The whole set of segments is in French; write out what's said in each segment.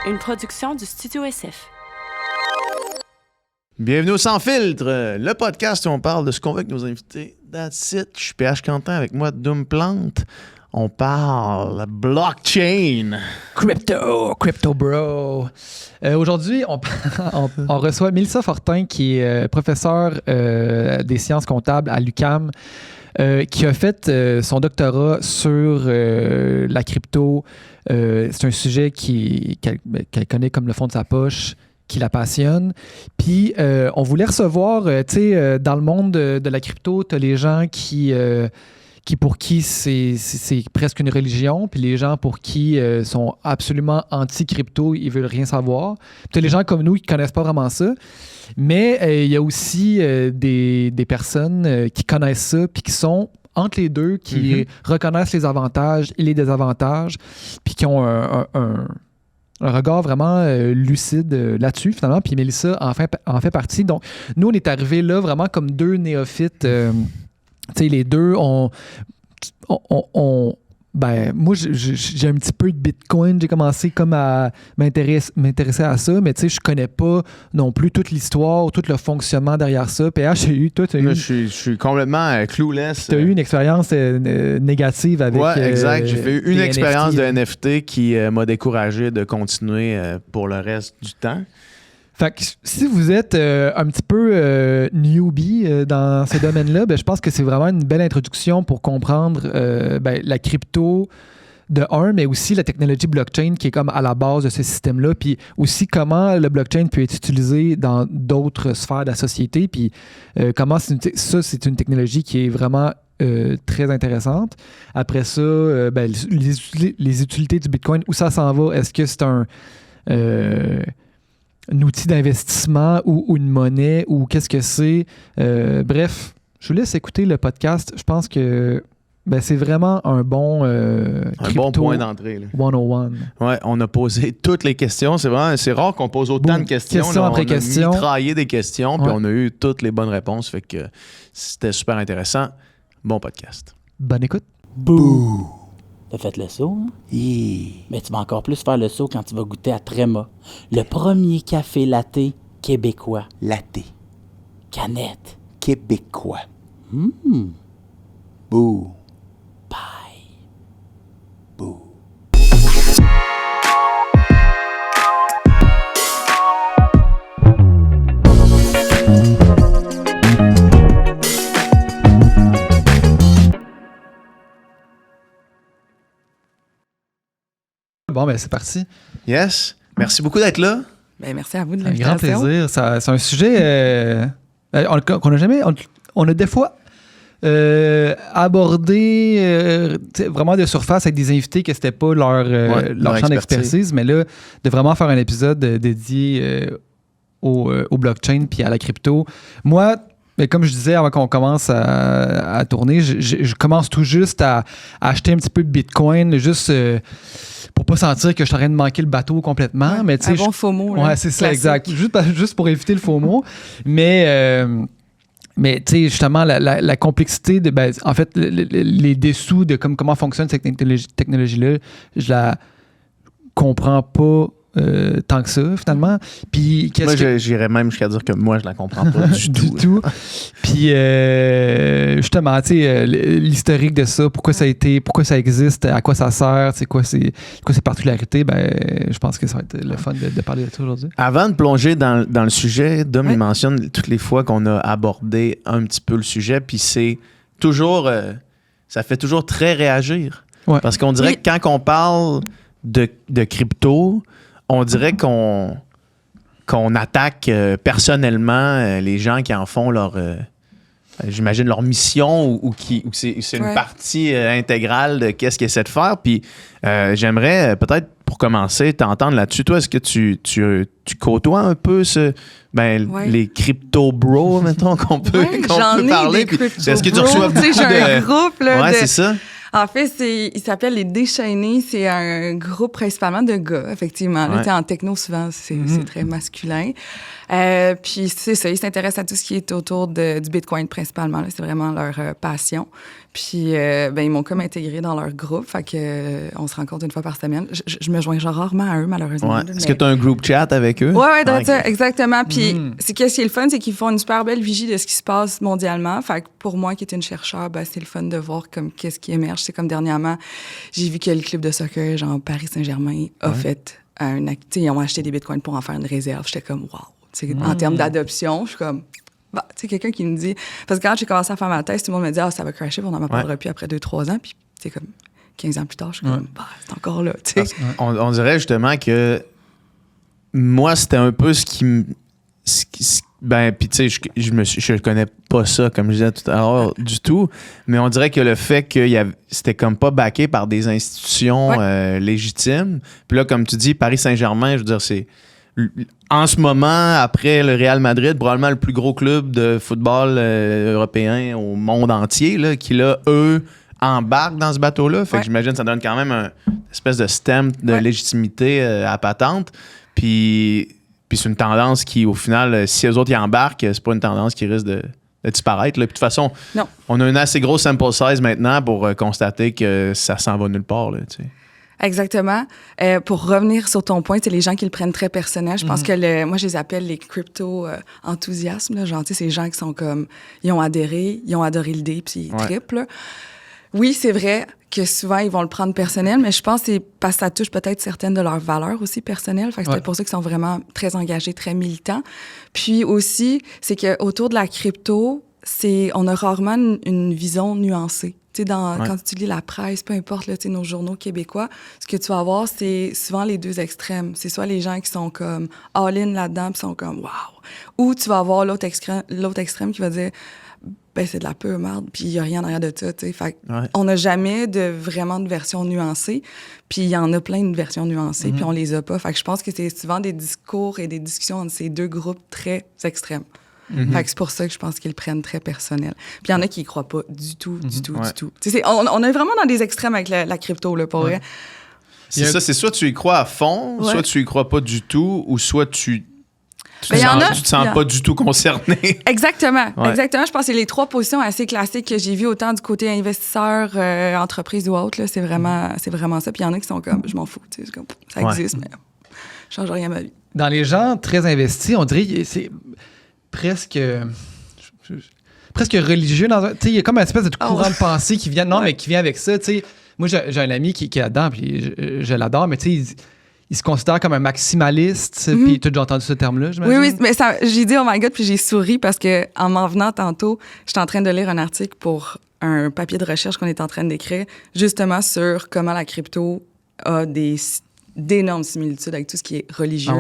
Une production du Studio SF. Bienvenue au Sans Filtre, le podcast où on parle de ce qu'on veut avec nos invités. That's it. Je suis PH Quentin, avec moi Doom Plante. On parle blockchain. Crypto bro. Aujourd'hui, on reçoit Mélissa Fortin, qui est professeure des sciences comptables à l'UQAM, qui a fait son doctorat sur la crypto. C'est un sujet qu'elle connaît comme le fond de sa poche, qui la passionne. Puis, on voulait recevoir, tu sais, dans le monde de la crypto, tu as les gens pour qui c'est presque une religion, puis les gens pour qui sont absolument anti-crypto, ils veulent rien savoir. Puis tu as les gens comme nous qui connaissent pas vraiment ça. Mais il y a aussi des personnes qui connaissent ça, puis qui sont entre les deux, qui reconnaissent les avantages et les désavantages, puis qui ont un regard vraiment lucide là-dessus, finalement. Puis Mélissa en fait partie. Donc, nous, on est arrivés là vraiment comme deux néophytes. Tu sais, les deux, moi, j'ai un petit peu de Bitcoin. J'ai commencé comme à m'intéresser à ça, mais tu sais, je connais pas non plus toute l'histoire, tout le fonctionnement derrière ça. PH, Je suis complètement clueless. Tu as eu une expérience négative avec. Ouais, exact. J'ai fait une expérience NFT. de NFT qui m'a découragé de continuer pour le reste du temps. Fait que si vous êtes un petit peu newbie dans ce domaine-là, je pense que c'est vraiment une belle introduction pour comprendre la crypto de un, mais aussi la technologie blockchain qui est comme à la base de ce système-là, puis aussi comment le blockchain peut être utilisé dans d'autres sphères de la société, puis comment c'est une technologie qui est vraiment très intéressante. Après ça, les utilités du Bitcoin, où ça s'en va? Est-ce que c'est un outil d'investissement ou une monnaie ou qu'est-ce que c'est? Bref, je vous laisse écouter le podcast. Je pense que c'est vraiment un bon point d'entrée. Là. 101. Ouais, on a posé toutes les questions. C'est rare qu'on pose autant de questions. Question après question. On a mitraillé des questions, puis on a eu toutes les bonnes réponses. Fait que c'était super intéressant. Bon podcast. Bonne écoute. Bouh! T'as fait le saut, hein? Mais tu vas encore plus faire le saut quand tu vas goûter à Tréma, le premier café latte québécois. Latte. Canette. Québécois. Bouh. Bye. Bouh. Bon, c'est parti. Yes. Merci beaucoup d'être là. Merci à vous de Un l'invitation. grand plaisir. C'est un sujet qu'on n'a jamais... On a des fois abordé vraiment de surface avec des invités que c'était pas leur champ d'expertise, mais là, de vraiment faire un épisode dédié au blockchain puis à la crypto. Moi, comme je disais avant qu'on commence à tourner, je commence tout juste à acheter un petit peu de Bitcoin, juste pour pas sentir que je suis en train de manquer le bateau complètement. Ouais, mais un bon FOMO. Là, ouais, c'est ça, classique. exact. Juste pour éviter le FOMO. Mais tu sais, justement, la complexité de, en fait, les dessous de comment fonctionne cette technologie-là, je la comprends pas tant que ça, finalement. Puis, J'irais même jusqu'à dire que moi, je la comprends pas du tout. Puis, justement, tu sais, l'historique de ça, pourquoi ça existe, à quoi ça sert, c'est quoi ses particularités, je pense que ça va être le fun de parler de ça aujourd'hui. Avant de plonger dans le sujet, Dom, il mentionne toutes les fois qu'on a abordé un petit peu le sujet, puis c'est toujours... ça fait toujours très réagir. Ouais. Parce qu'on dirait que quand on parle de crypto, on dirait qu'on attaque personnellement les gens qui en font leur... j'imagine leur mission ou c'est une partie intégrale de qu'est-ce qu'ils essaient de faire. Puis j'aimerais peut-être, pour commencer, t'entendre là-dessus. Toi, est-ce que tu côtoies un peu les crypto-bros, mettons, qu'on peut parler? Puis, est-ce que tu reçois beaucoup de... J'ai un groupe là, c'est ça. En fait, il s'appelle Les Déchaînés. C'est un groupe principalement de gars, effectivement. Là, en techno, souvent, c'est très masculin. Puis c'est ça, ils s'intéressent à tout ce qui est autour du Bitcoin principalement. Là, c'est vraiment leur passion. Puis, ils m'ont comme intégré dans leur groupe. Fait que, on se rencontre une fois par semaine. Je me joins genre rarement à eux, malheureusement. Ouais. Est-ce que tu as un group chat avec eux? Ouais, Ok. ça, exactement. Puis, qu'est-ce qui est le fun, c'est qu'ils font une super belle vigie de ce qui se passe mondialement. Fait que pour moi, qui est une chercheure, c'est le fun de voir comme qu'est-ce qui émerge. C'est comme dernièrement, j'ai vu que le club de soccer, genre Paris Saint-Germain, a fait ils ont acheté des bitcoins pour en faire une réserve. J'étais comme, wow. En termes d'adoption, je suis comme... quelqu'un qui me dit... Parce que quand j'ai commencé à faire ma thèse, tout le monde me dit « ça va crasher, on n'en parlera plus après 2-3 ans. » Puis, c'est comme 15 ans plus tard, je suis comme « c'est encore là. » On dirait justement que moi, c'était un peu ce qui me... puis tu sais, je connais pas ça, comme je disais tout à l'heure, du tout. Mais on dirait que le fait que c'était comme pas backé par des institutions légitimes. Puis là, comme tu dis, Paris Saint-Germain, je veux dire, c'est... En ce moment, après le Real Madrid, probablement le plus gros club de football européen au monde entier, là, qui là, eux, embarquent dans ce bateau-là. Fait que j'imagine que ça donne quand même une espèce de stamp de légitimité à patente. Puis c'est une tendance qui, au final, si eux autres y embarquent, c'est pas une tendance qui risque de disparaître. Là. Puis de toute façon, on a un assez gros sample size maintenant pour constater que ça s'en va nulle part. Là, tu sais. Exactement. Pour revenir sur ton point, c'est les gens qui le prennent très personnel. Je pense que moi, je les appelle les crypto-enthousiasmes. Genre, tu sais, c'est les gens qui sont comme... Ils ont adoré l'idée, puis ils trippent. Là. Oui, c'est vrai que souvent, ils vont le prendre personnel, mais je pense que c'est parce que ça touche peut-être certaines de leurs valeurs aussi personnelles. Fait que c'est peut-être pour ça qu'ils sont vraiment très engagés, très militants. Puis aussi, c'est qu'autour de la crypto, on a rarement une vision nuancée. Tu sais, quand tu lis la presse, peu importe, là, nos journaux québécois, ce que tu vas avoir, c'est souvent les deux extrêmes. C'est soit les gens qui sont comme all-in là-dedans, puis sont comme « wow », ou tu vas avoir l'autre extrême qui va dire « c'est de la pure merde, puis il n'y a rien derrière de ça. » Fait on n'a jamais vraiment de version nuancée, puis il y en a plein de versions nuancées, puis on les a pas. Fait que je pense que c'est souvent des discours et des discussions entre ces deux groupes très extrêmes. Fait que c'est pour ça que je pense qu'ils le prennent très personnel. Puis il y en a qui y croient pas du tout, du tout. On est vraiment dans des extrêmes avec la crypto, là, pour vrai. C'est ça, c'est soit tu y crois à fond, soit tu y crois pas du tout, ou soit tu te sens pas du tout concerné. Exactement. Je pense que c'est les trois positions assez classiques que j'ai vues autant du côté investisseur, entreprise ou autre. Là, c'est vraiment ça. Puis il y en a qui sont comme, je m'en fous. C'est comme, ça existe, mais je change rien à ma vie. Dans les gens très investis, on dirait que c'est presque religieux. Il y a comme une espèce de courant de pensée qui vient, mais qui vient avec ça. T'sais. Moi, j'ai un ami qui est là-dedans, puis je l'adore, mais il se considère comme un maximaliste. Puis tu as déjà entendu ce terme-là, j'imagine? Oui, mais j'ai dit « oh my God », puis j'ai souri parce qu'en m'en venant tantôt, j'étais en train de lire un article pour un papier de recherche qu'on est en train d'écrire, justement sur comment la crypto a d'énormes similitudes avec tout ce qui est religieux,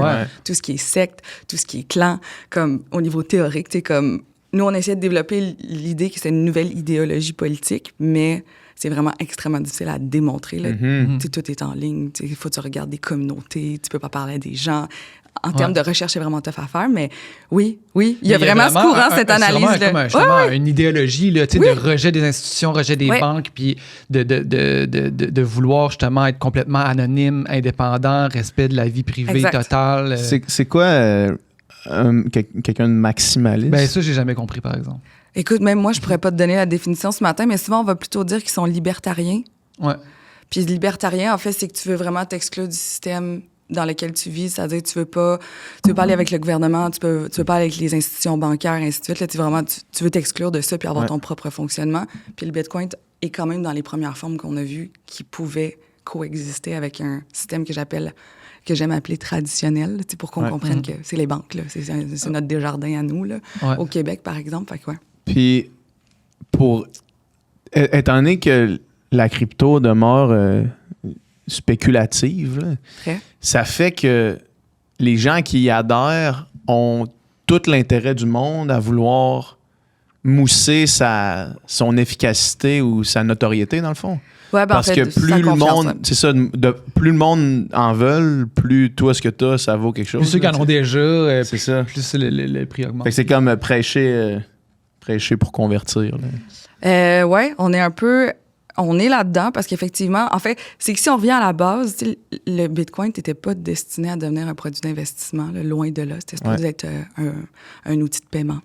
tout ce qui est secte, tout ce qui est clan, comme au niveau théorique. Comme nous, on essaie de développer l'idée que c'est une nouvelle idéologie politique, mais c'est vraiment extrêmement difficile à démontrer. Là. Tout est en ligne. Il faut que tu regardes des communautés. Tu peux pas parler à des gens. En termes de recherche, c'est vraiment tough à faire, mais oui, il y a vraiment ce courant, cette analyse-là. C'est vraiment une idéologie là, de rejet des institutions, rejet des banques, puis de vouloir justement être complètement anonyme, indépendant, respect de la vie privée totale. C'est quoi quelqu'un de maximaliste? Ça, j'ai jamais compris, par exemple. Écoute, même moi, je pourrais pas te donner la définition ce matin, mais souvent, on va plutôt dire qu'ils sont libertariens. Ouais. Puis libertarien, en fait, c'est que tu veux vraiment t'exclure du système dans lequel tu vis, c'est-à-dire tu veux pas aller avec le gouvernement, tu veux pas aller avec les institutions bancaires, et ainsi de suite. Là, tu veux t'exclure de ça puis avoir ton propre fonctionnement. Puis le Bitcoin est quand même dans les premières formes qu'on a vues qui pouvaient coexister avec un système que j'aime appeler traditionnel, pour qu'on comprenne que c'est les banques, là. C'est notre Desjardins à nous, là, au Québec, par exemple. Fait que, Puis, étant donné que la crypto demeure spéculative, là, ça fait que les gens qui y adhèrent ont tout l'intérêt du monde à vouloir mousser son efficacité ou sa notoriété, dans le fond. Ouais, parce en fait, que plus le monde, c'est ça, plus le monde en veut, plus toi, ce que tu as, ça vaut quelque chose. Plus ceux qui en ont déjà, c'est ça. Plus le prix augmente. Fait que c'est comme prêcher pour convertir. On est là-dedans parce qu'effectivement, en fait, c'est que si on revient à la base, le Bitcoin n'était pas destiné à devenir un produit d'investissement, là, loin de là. C'était supposé être un outil de paiement.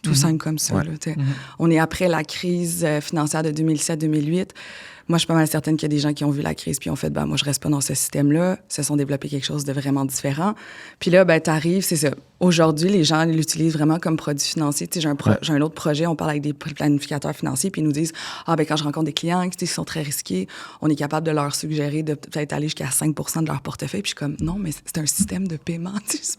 tout simple comme ça. Ouais. Là, On est après la crise financière de 2007-2008. Moi, je suis pas mal certaine qu'il y a des gens qui ont vu la crise puis ont fait, moi, je reste pas dans ce système-là. Se sont développés quelque chose de vraiment différent. Puis là, t'arrives, c'est ça. Aujourd'hui, les gens l'utilisent vraiment comme produit financier. Tu sais, j'ai un autre projet, on parle avec des planificateurs financiers puis ils nous disent, quand je rencontre des clients qui sont très risqués, on est capable de leur suggérer de peut-être aller jusqu'à 5% de leur portefeuille. Puis je suis comme, non, mais c'est un système de paiement. Tu sais,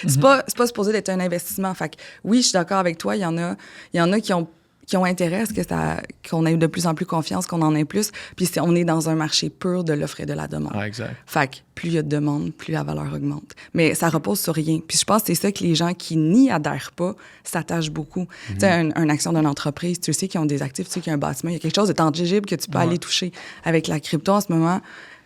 c'est pas supposé d'être un investissement. Fait que oui, je suis d'accord avec toi. Il y en a qui ont intérêt à ce qu'on ait de plus en plus confiance, qu'on en ait plus. Puis on est dans un marché pur de l'offre et de la demande. Ah, exact. Fait que plus il y a de demande, plus la valeur augmente. Mais ça repose sur rien. Puis je pense que c'est ça que les gens qui n'y adhèrent pas s'attachent beaucoup. Tu sais, une action d'une entreprise, tu sais qu'ils ont des actifs, tu sais qu'il y a un bâtiment, il y a quelque chose de tangible que tu peux aller toucher. Avec la crypto, en ce moment,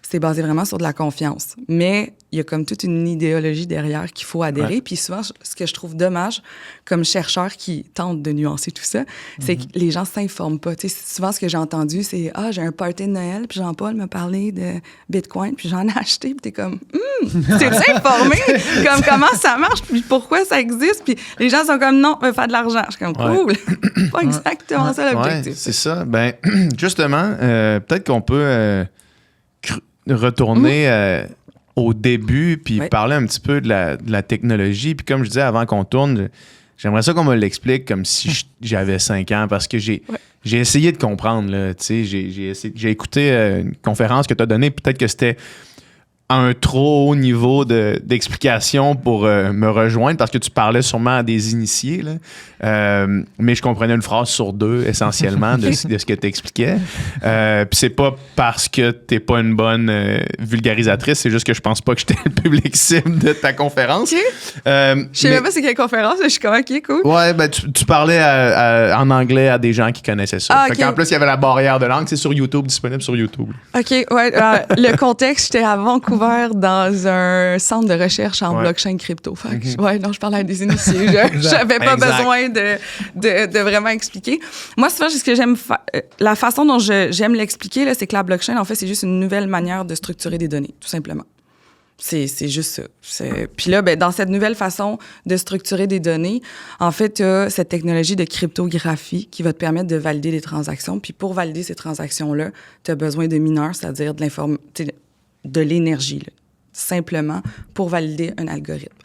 c'est basé vraiment sur de la confiance. Mais il y a comme toute une idéologie derrière qu'il faut adhérer. Ouais. Puis souvent, ce que je trouve dommage, comme chercheur qui tente de nuancer tout ça, c'est que les gens s'informent pas. Tu sais, souvent, ce que j'ai entendu, c'est « Ah, j'ai un party de Noël, puis Jean-Paul m'a parlé de Bitcoin, puis j'en ai acheté. » Puis t'es comme « t'es-tu informé? Comme comment ça marche, puis pourquoi ça existe? » Puis les gens sont comme « Non, on veut faire de l'argent. » Je suis comme « Cool! » Pas exactement ça l'objectif. Ouais, c'est ça. Ben, justement, peut-être qu'on peut... retourner au début puis parler un petit peu de la technologie. Puis comme je disais avant qu'on tourne, j'aimerais ça qu'on me l'explique comme si j'avais 5 ans parce que j'ai essayé de comprendre. Là, j'ai écouté une conférence que tu as donnée. Peut-être que c'était à un trop haut niveau d'explication pour me rejoindre parce que tu parlais sûrement à des initiés. Là. Mais je comprenais une phrase sur 2 essentiellement de ce que tu expliquais. Puis c'est pas parce que t'es pas une bonne vulgarisatrice, c'est juste que je pense pas que j'étais le public cible de ta conférence. OK. Je sais même pas c'est quelle conférence, je suis comme OK, cool. Ouais, ben tu parlais en anglais à des gens qui connaissaient ça. Ah, fait qu'en plus, il y avait la barrière de langue, c'est sur YouTube, disponible sur YouTube. OK, ouais. Le contexte, j'étais à Vancouver dans un centre de recherche en blockchain crypto. Fait que, non, je parlais à des initiés. J'avais pas besoin de vraiment expliquer. Moi, souvent, ce que j'aime la façon dont j'aime l'expliquer, là, c'est que la blockchain, en fait, c'est juste une nouvelle manière de structurer des données, tout simplement. C'est juste ça. Puis là, dans cette nouvelle façon de structurer des données, en fait, tu as cette technologie de cryptographie qui va te permettre de valider les transactions. Puis pour valider ces transactions-là, tu as besoin de mineurs, c'est-à-dire de l'énergie, là, simplement pour valider un algorithme.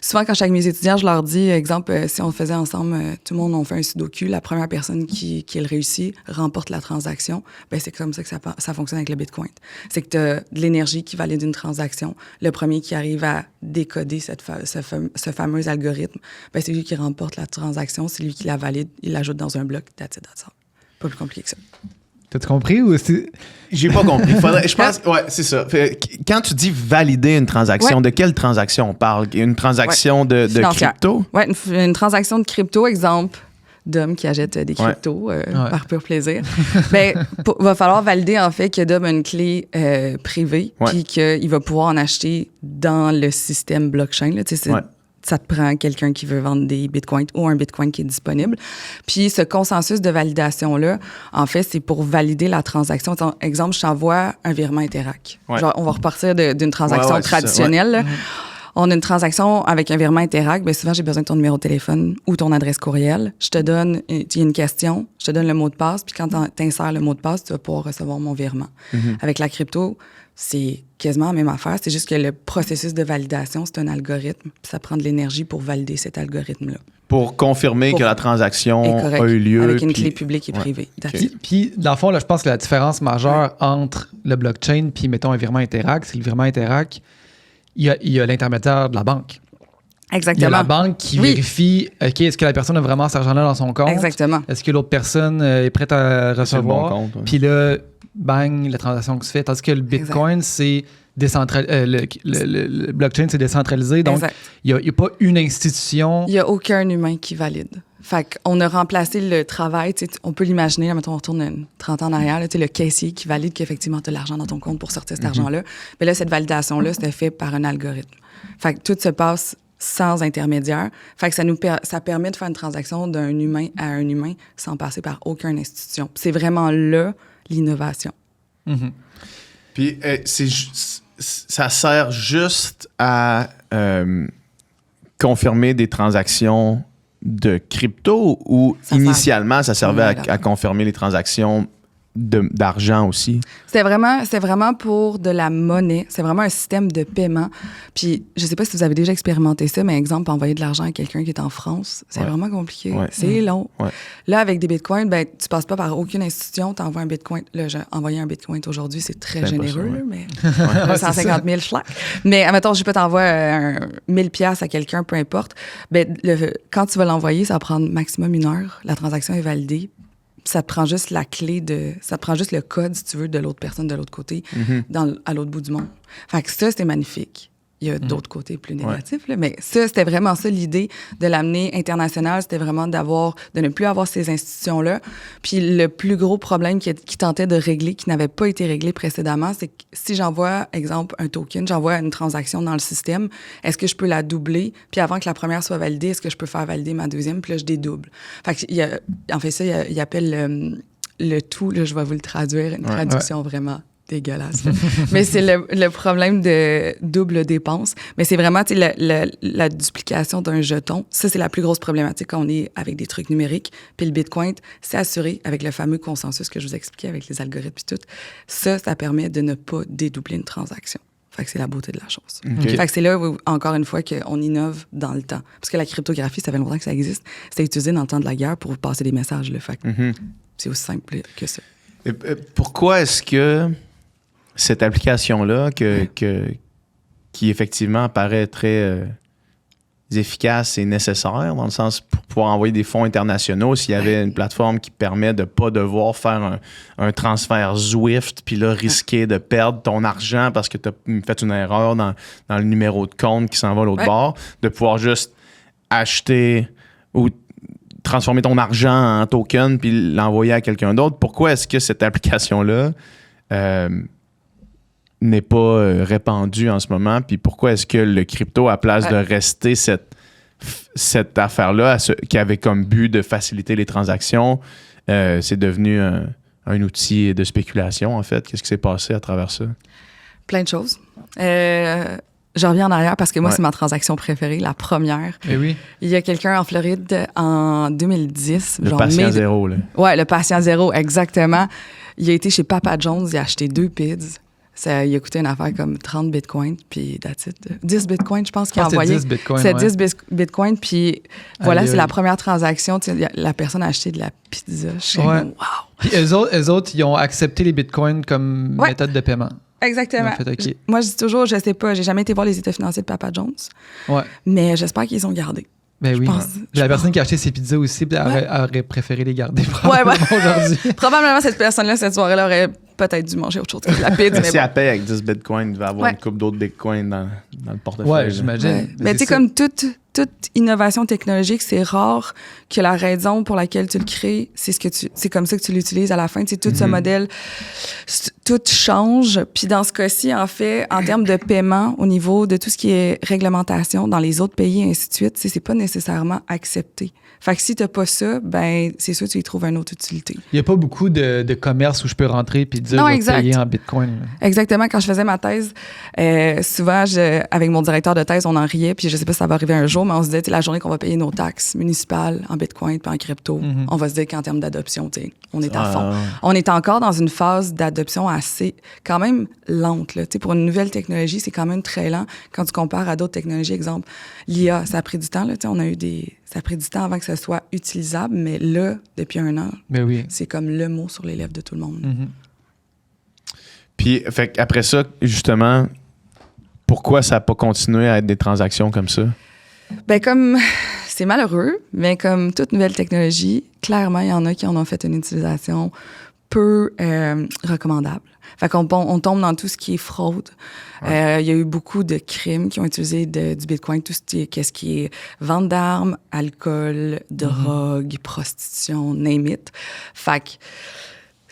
Souvent, quand je suis avec mes étudiants, je leur dis, exemple, si on faisait ensemble, tout le monde, on fait un sudoku, la première personne qui le réussit remporte la transaction. C'est comme ça que ça fonctionne avec le Bitcoin. C'est que tu as de l'énergie qui valide une transaction. Le premier qui arrive à décoder ce fameux algorithme, c'est lui qui remporte la transaction, c'est lui qui la valide, il l'ajoute dans un bloc, that's it. Pas plus compliqué que ça. T'as-tu compris ou c'est... J'ai pas compris. Je pense, c'est ça. Quand tu dis valider une transaction, de quelle transaction on parle? Une transaction de crypto? Oui, une transaction de crypto, exemple d'hommes qui achètent des cryptos par pur plaisir. Va falloir valider en fait que Dom a une clé privée puis qu'il va pouvoir en acheter dans le système blockchain. Là, ça te prend quelqu'un qui veut vendre des bitcoins ou un bitcoin qui est disponible. Puis ce consensus de validation-là, en fait, c'est pour valider la transaction. Exemple, je t'envoie un virement Interac. Genre, on va repartir d'une transaction traditionnelle. On a une transaction avec un virement Interac. Souvent, j'ai besoin de ton numéro de téléphone ou ton adresse courriel. Je te donne, il y a une question, je te donne le mot de passe, puis quand tu insères le mot de passe, tu vas pouvoir recevoir mon virement. Avec la crypto, c'est quasiment la même affaire. C'est juste que le processus de validation, c'est un algorithme. Puis ça prend de l'énergie pour valider cet algorithme-là. Pour confirmer que la transaction a eu lieu. Avec une clé publique et privée. Puis, dans le fond, là, je pense que la différence majeure entre le blockchain puis, mettons, un virement Interac, c'est que le virement Interac, il y a l'intermédiaire de la banque. Exactement. Il y a la banque qui vérifie, OK, est-ce que la personne a vraiment cet argent-là dans son compte? Exactement. Est-ce que l'autre personne est prête à recevoir? Bon compte, Puis là, bang, la transaction qui se fait. Tandis que le Bitcoin, c'est décentralisé. Le blockchain, c'est décentralisé. Donc, il n'y a pas une institution. Il n'y a aucun humain qui valide. Fait qu'on a remplacé le travail. On peut l'imaginer, là, mettons, on retourne 30 ans en arrière, là, le caissier qui valide qu'effectivement, tu as l'argent dans ton compte pour sortir cet argent-là. Mais là, cette validation-là, c'était fait par un algorithme. Fait que tout se passe sans intermédiaire. Fait que ça permet de faire une transaction d'un humain à un humain sans passer par aucune institution. C'est vraiment là l'innovation. Puis ça sert juste à confirmer des transactions de crypto ou Ça sert- initialement, ça servait Voilà. à confirmer les transactions d'argent aussi? C'était vraiment pour de la monnaie. C'est vraiment un système de paiement. Puis, je sais pas si vous avez déjà expérimenté ça, mais exemple, envoyer de l'argent à quelqu'un qui est en France, c'est Ouais. vraiment compliqué. Ouais. C'est long. Ouais. Là, avec des bitcoins, ben, tu passes pas par aucune institution, tu envoies un bitcoin. Là, j'ai envoyé un bitcoin aujourd'hui, c'est très C'est généreux, impossible, là, mais Ouais, c'est 150 000 schlack. Mais, admettons, je sais pas, t'envoies 1000 pièces à quelqu'un, peu importe. Ben, quand tu vas l'envoyer, ça va prendre maximum 1 heure. La transaction est validée. Ça te prend juste la clé ça te prend juste le code, si tu veux, de l'autre personne de l'autre côté, à l'autre bout du monde. Fait que ça, c'était magnifique. Il y a d'autres côtés plus négatifs, là, mais ça, c'était vraiment ça l'idée de l'amener international. C'était vraiment de ne plus avoir ces institutions-là. Puis le plus gros problème qui tentait de régler, qui n'avait pas été réglé précédemment, c'est que si j'envoie, exemple, un token, j'envoie une transaction dans le système, est-ce que je peux la doubler? Puis avant que la première soit validée, est-ce que je peux faire valider ma deuxième? Puis là, je dédouble. Fait que en fait, ça, il appelle le tout, là, je vais vous le traduire, une traduction vraiment dégueulasse. Mais c'est le problème de double dépense. Mais c'est vraiment la duplication d'un jeton. Ça, c'est la plus grosse problématique quand on est avec des trucs numériques. Puis le Bitcoin, c'est assuré avec le fameux consensus que je vous expliquais avec les algorithmes et tout. Ça permet de ne pas dédoubler une transaction. Fait que c'est la beauté de la chose. Okay. Fait que c'est là, où, encore une fois, qu'on innove dans le temps. Parce que la cryptographie, ça fait longtemps que ça existe. C'était utilisé dans le temps de la guerre pour passer des messages. Là. Fait que c'est aussi simple que ça. Et, pourquoi est-ce que cette application-là, qui effectivement paraît très efficace et nécessaire, dans le sens pour pouvoir envoyer des fonds internationaux, s'il y avait une plateforme qui permet de ne pas devoir faire un transfert Zwift, puis là, risquer de perdre ton argent parce que tu as fait une erreur dans le numéro de compte qui s'en va à l'autre bord, de pouvoir juste acheter ou transformer ton argent en token puis l'envoyer à quelqu'un d'autre. Pourquoi est-ce que cette application-là n'est pas répandue en ce moment? Puis pourquoi est-ce que le crypto, à place de rester cette affaire-là qui avait comme but de faciliter les transactions, c'est devenu un outil de spéculation, en fait? Qu'est-ce qui s'est passé à travers ça? Plein de choses. Je reviens en arrière parce que moi, c'est ma transaction préférée, la première. Eh oui. Il y a quelqu'un en Floride en 2010. Le patient zéro, là. Ouais, le patient zéro, exactement. Il a été chez Papa John's, il a acheté 2 PIDs. Ça, il a coûté une affaire comme 30 bitcoins, puis that's it. 10 bitcoins, je pense qu'il a envoyé. 10 bitcoins, c'est 10 bitcoins, puis voilà, aïe, c'est aïe. La première transaction. La personne a acheté de la pizza. Je suis comme, wow! Puis eux autres, ils ont accepté les bitcoins comme méthode de paiement. Exactement. Ils ont fait, OK. Moi, je dis toujours, je sais pas, j'ai jamais été voir les états financiers de Papa John's, mais j'espère qu'ils ont gardé. Ben oui. La personne qui a acheté ses pizzas aussi aurait préféré les garder probablement aujourd'hui. Probablement, cette personne-là, cette soirée-là, aurait peut-être dû manger autre chose que de la pizza. Si elle paye avec 10 bitcoins, il devait avoir une couple d'autres bitcoins dans le portefeuille. Ouais, j'imagine. Ouais. Mais tu sais, comme toute innovation technologique, c'est rare que la raison pour laquelle tu le crées, c'est comme ça que tu l'utilises à la fin. Tu sais, tout ce modèle, tout change. Puis dans ce cas-ci, en fait, en termes de paiement, au niveau de tout ce qui est réglementation dans les autres pays et ainsi de suite, c'est pas nécessairement accepté. Fait que si t'as pas ça, ben c'est sûr que tu y trouves une autre utilité. Il n'y a pas beaucoup de commerce où je peux rentrer puis dire Non, je vais exact. payer en bitcoin. Exactement. Quand je faisais ma thèse, souvent, avec mon directeur de thèse, on en riait, puis je sais pas si ça va arriver un jour, mais on se disait, la journée qu'on va payer nos taxes municipales en bitcoin puis en crypto, on va se dire qu'en termes d'adoption, on est à fond. On est encore dans une phase d'adoption assez, quand même lente. Là. Pour une nouvelle technologie, c'est quand même très lent quand tu compares à d'autres technologies. Exemple, l'IA, ça a pris du temps. Là, ça a pris du temps avant que ça soit utilisable, mais là, depuis 1 an, c'est comme le mot sur les lèvres de tout le monde. Puis, après ça, justement, pourquoi ça n'a pas continué à être des transactions comme ça? Ben comme c'est malheureux, mais comme toute nouvelle technologie, clairement, il y en a qui en ont fait une utilisation peu recommandable. Fait qu'on on tombe dans tout ce qui est fraude. Il y a eu beaucoup de crimes qui ont utilisé du Bitcoin, tout ce qui est vente d'armes, alcool, drogue, prostitution, name it. Fait que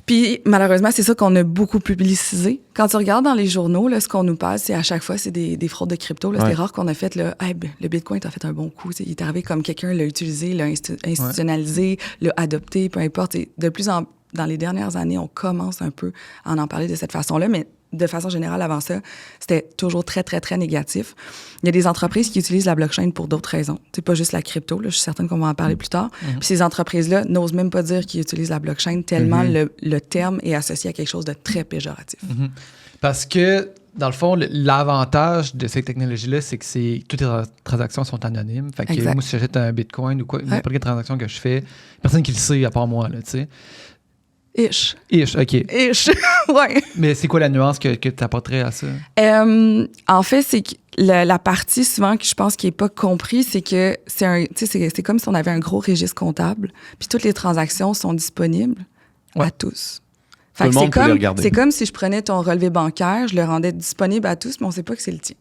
puis, malheureusement, c'est ça qu'on a beaucoup publicisé. Quand tu regardes dans les journaux, là, ce qu'on nous passe, c'est à chaque fois, c'est des fraudes de crypto. Là. C'est rare qu'on a fait le Bitcoin t'a fait un bon coup. Il est arrivé comme quelqu'un l'a utilisé, l'a institutionnalisé, l'a adopté, peu importe. Et de plus en dans les dernières années, on commence un peu à en parler de cette façon-là, mais de façon générale, avant ça, c'était toujours très, très, très négatif. Il y a des entreprises qui utilisent la blockchain pour d'autres raisons. C'est pas juste la crypto, là, je suis certaine qu'on va en parler plus tard. Puis ces entreprises-là n'osent même pas dire qu'ils utilisent la blockchain tellement le terme est associé à quelque chose de très péjoratif. Parce que, dans le fond, l'avantage de cette technologie-là, c'est que toutes les transactions sont anonymes. Fait que moi, si j'achète un Bitcoin ou quoi, n'importe quelle transaction que je fais, personne qui le sait à part moi, là, tu sais. Ish, OK. Ouais. Mais c'est quoi la nuance que tu apporterais à ça? En fait, c'est que la partie souvent que je pense qui n'est pas comprise, c'est que c'est comme si on avait un gros registre comptable, puis toutes les transactions sont disponibles à tous. Fait Tout le monde peut les regarder. C'est comme si je prenais ton relevé bancaire, je le rendais disponible à tous, mais on ne sait pas que c'est le tien.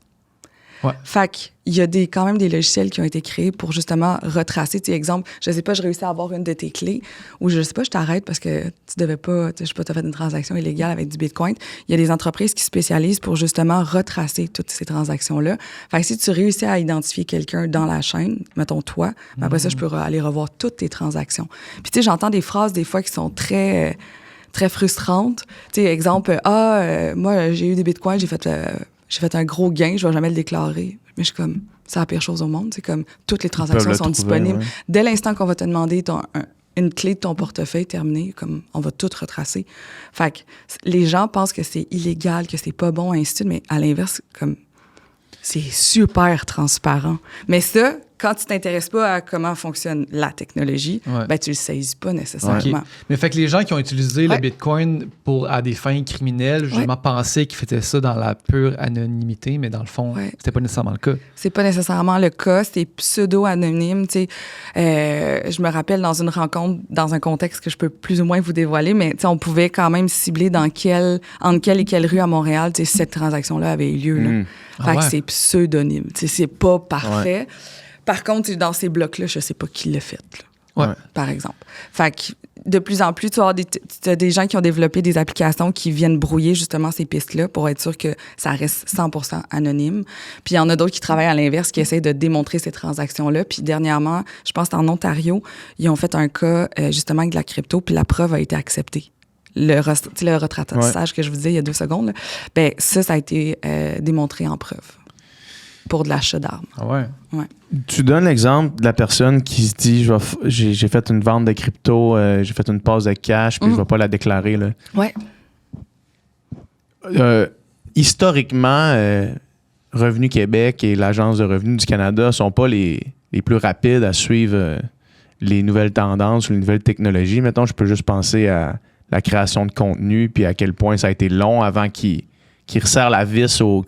Ouais. Fait qu'il y a quand même des logiciels qui ont été créés pour justement retracer. Tu sais, exemple, je sais pas, je réussis à avoir une de tes clés ou je sais pas, je t'arrête parce que tu devais pas, je sais pas, tu as fait une transaction illégale avec du Bitcoin. Il y a des entreprises qui spécialisent pour justement retracer toutes ces transactions-là. Fait que si tu réussis à identifier quelqu'un dans la chaîne, mettons toi, ben après ça, je peux aller revoir toutes tes transactions. Puis tu sais, j'entends des phrases des fois qui sont très frustrantes. Tu sais, exemple, moi, j'ai eu des Bitcoins, j'ai fait un gros gain, je vais jamais le déclarer. Mais je suis comme, c'est la pire chose au monde. C'est comme, toutes les transactions sont disponibles. Ouais. Dès l'instant qu'on va te demander une clé de ton portefeuille terminée, comme, on va tout retracer. Fait que les gens pensent que c'est illégal, que c'est pas bon, ainsi de suite, mais à l'inverse, comme, c'est super transparent. Mais ça, quand tu t'intéresses pas à comment fonctionne la technologie, ben tu le saisis pas nécessairement. Okay. Mais fait que les gens qui ont utilisé le Bitcoin à des fins criminelles, justement, pensaient qu'ils faisaient ça dans la pure anonymité, mais dans le fond, c'était pas nécessairement le cas. C'est pas nécessairement le cas, c'est pseudo-anonyme. Tu sais, je me rappelle dans une rencontre, dans un contexte que je peux plus ou moins vous dévoiler, mais on pouvait quand même cibler entre quelle et quelle rue à Montréal cette transaction-là avait eu lieu. Là. Fait que c'est pseudonyme. C'est pas parfait. Ouais. Par contre, dans ces blocs-là, je sais pas qui l'a fait, là, par exemple. Fait que de plus en plus, tu as des gens qui ont développé des applications qui viennent brouiller justement ces pistes-là pour être sûr que ça reste 100% anonyme. Puis il y en a d'autres qui travaillent à l'inverse, qui essayent de démontrer ces transactions-là. Puis dernièrement, je pense qu'en Ontario, ils ont fait un cas justement avec de la crypto, puis la preuve a été acceptée. Le retraçage que je vous disais il y a 2 secondes, là, ben ça a été démontré en preuve. Pour de l'achat d'armes. Ah ouais? Ouais. Tu donnes l'exemple de la personne qui se dit j'ai fait une vente de crypto, j'ai fait une passe de cash, puis je ne vais pas la déclarer. Là. Ouais. Historiquement, Revenu Québec et l'Agence de revenus du Canada ne sont pas les plus rapides à suivre les nouvelles tendances ou les nouvelles technologies. Mettons, je peux juste penser à la création de contenu, puis à quel point ça a été long avant qu'ils resserrent la vis aux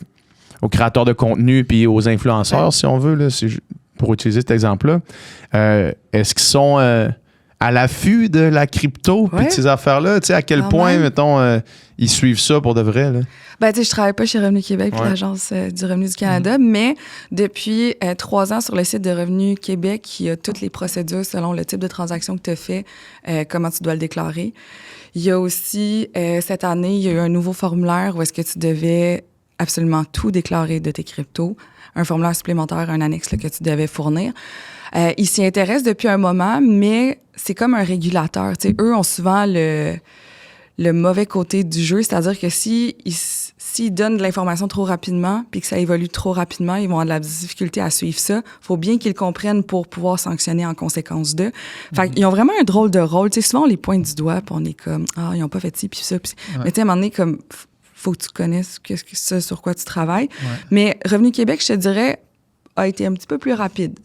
créateurs de contenu puis aux influenceurs, si on veut, là, pour utiliser cet exemple-là. Est-ce qu'ils sont à l'affût de la crypto puis de ces affaires-là? À quel point, mettons, ils suivent ça pour de vrai? Là? Ben, je travaille pas chez Revenu Québec puis l'Agence du revenu du Canada, mais depuis 3 ans, sur le site de Revenu Québec, il y a toutes les procédures selon le type de transaction que tu as fait, comment tu dois le déclarer. Il y a aussi, cette année, il y a eu un nouveau formulaire où est-ce que tu devais absolument tout déclarer de tes cryptos, un formulaire supplémentaire, un annexe là, que tu devais fournir. Ils s'y intéressent depuis un moment, mais c'est comme un régulateur. T'sais, eux ont souvent le mauvais côté du jeu, c'est-à-dire que s'ils donnent de l'information trop rapidement puis que ça évolue trop rapidement, ils vont avoir de la difficulté à suivre ça. Il faut bien qu'ils comprennent pour pouvoir sanctionner en conséquence d'eux. Fait qu'ils ont vraiment un drôle de rôle. T'sais, souvent, on les pointe du doigt puis on est comme « Ah, ils n'ont pas fait ci puis ça. » Mais tu sais, à un moment donné, comme... faut que tu connaisses ce sur quoi tu travailles. Ouais. Mais Revenu Québec, je te dirais, a été un petit peu plus rapide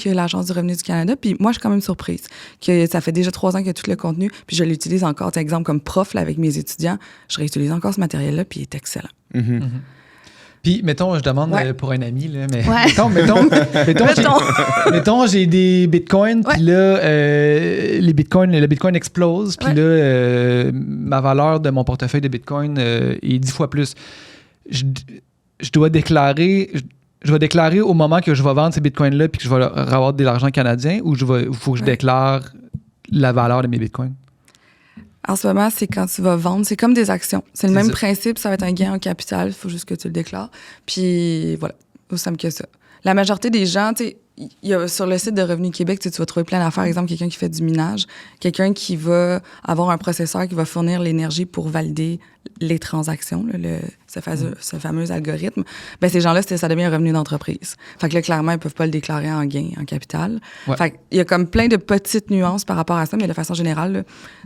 que l'Agence du revenu du Canada. Puis moi, je suis quand même surprise que ça fait déjà 3 ans qu'il y a tout le contenu. Puis je l'utilise encore. Par exemple, comme prof là, avec mes étudiants, je réutilise encore ce matériel-là, puis il est excellent. Mm-hmm. Puis, mettons, je demande pour un ami, là, mais mettons, j'ai des bitcoins, puis là, le bitcoin explose, puis là, ma valeur de mon portefeuille de bitcoin est 10 fois plus. Je dois déclarer au moment que je vais vendre ces bitcoins-là, puis que je vais avoir de l'argent canadien, ou il faut que je déclare la valeur de mes bitcoins? En ce moment, c'est quand tu vas vendre. C'est comme des actions. C'est le même principe. Ça va être un gain en capital. Il faut juste que tu le déclares. Puis voilà, aussi simple que ça. La majorité des gens, tu sais, il y a, sur le site de Revenu Québec, tu vas trouver plein d'affaires. Par exemple, quelqu'un qui fait du minage, quelqu'un qui va avoir un processeur qui va fournir l'énergie pour valider les transactions, là, ce fameux algorithme. Ben, ces gens-là, ça devient un revenu d'entreprise. Fait que là, clairement, ils peuvent pas le déclarer en gain, en capital. Ouais. Fait qu'il y a comme plein de petites nuances par rapport à ça, mais de façon générale, là,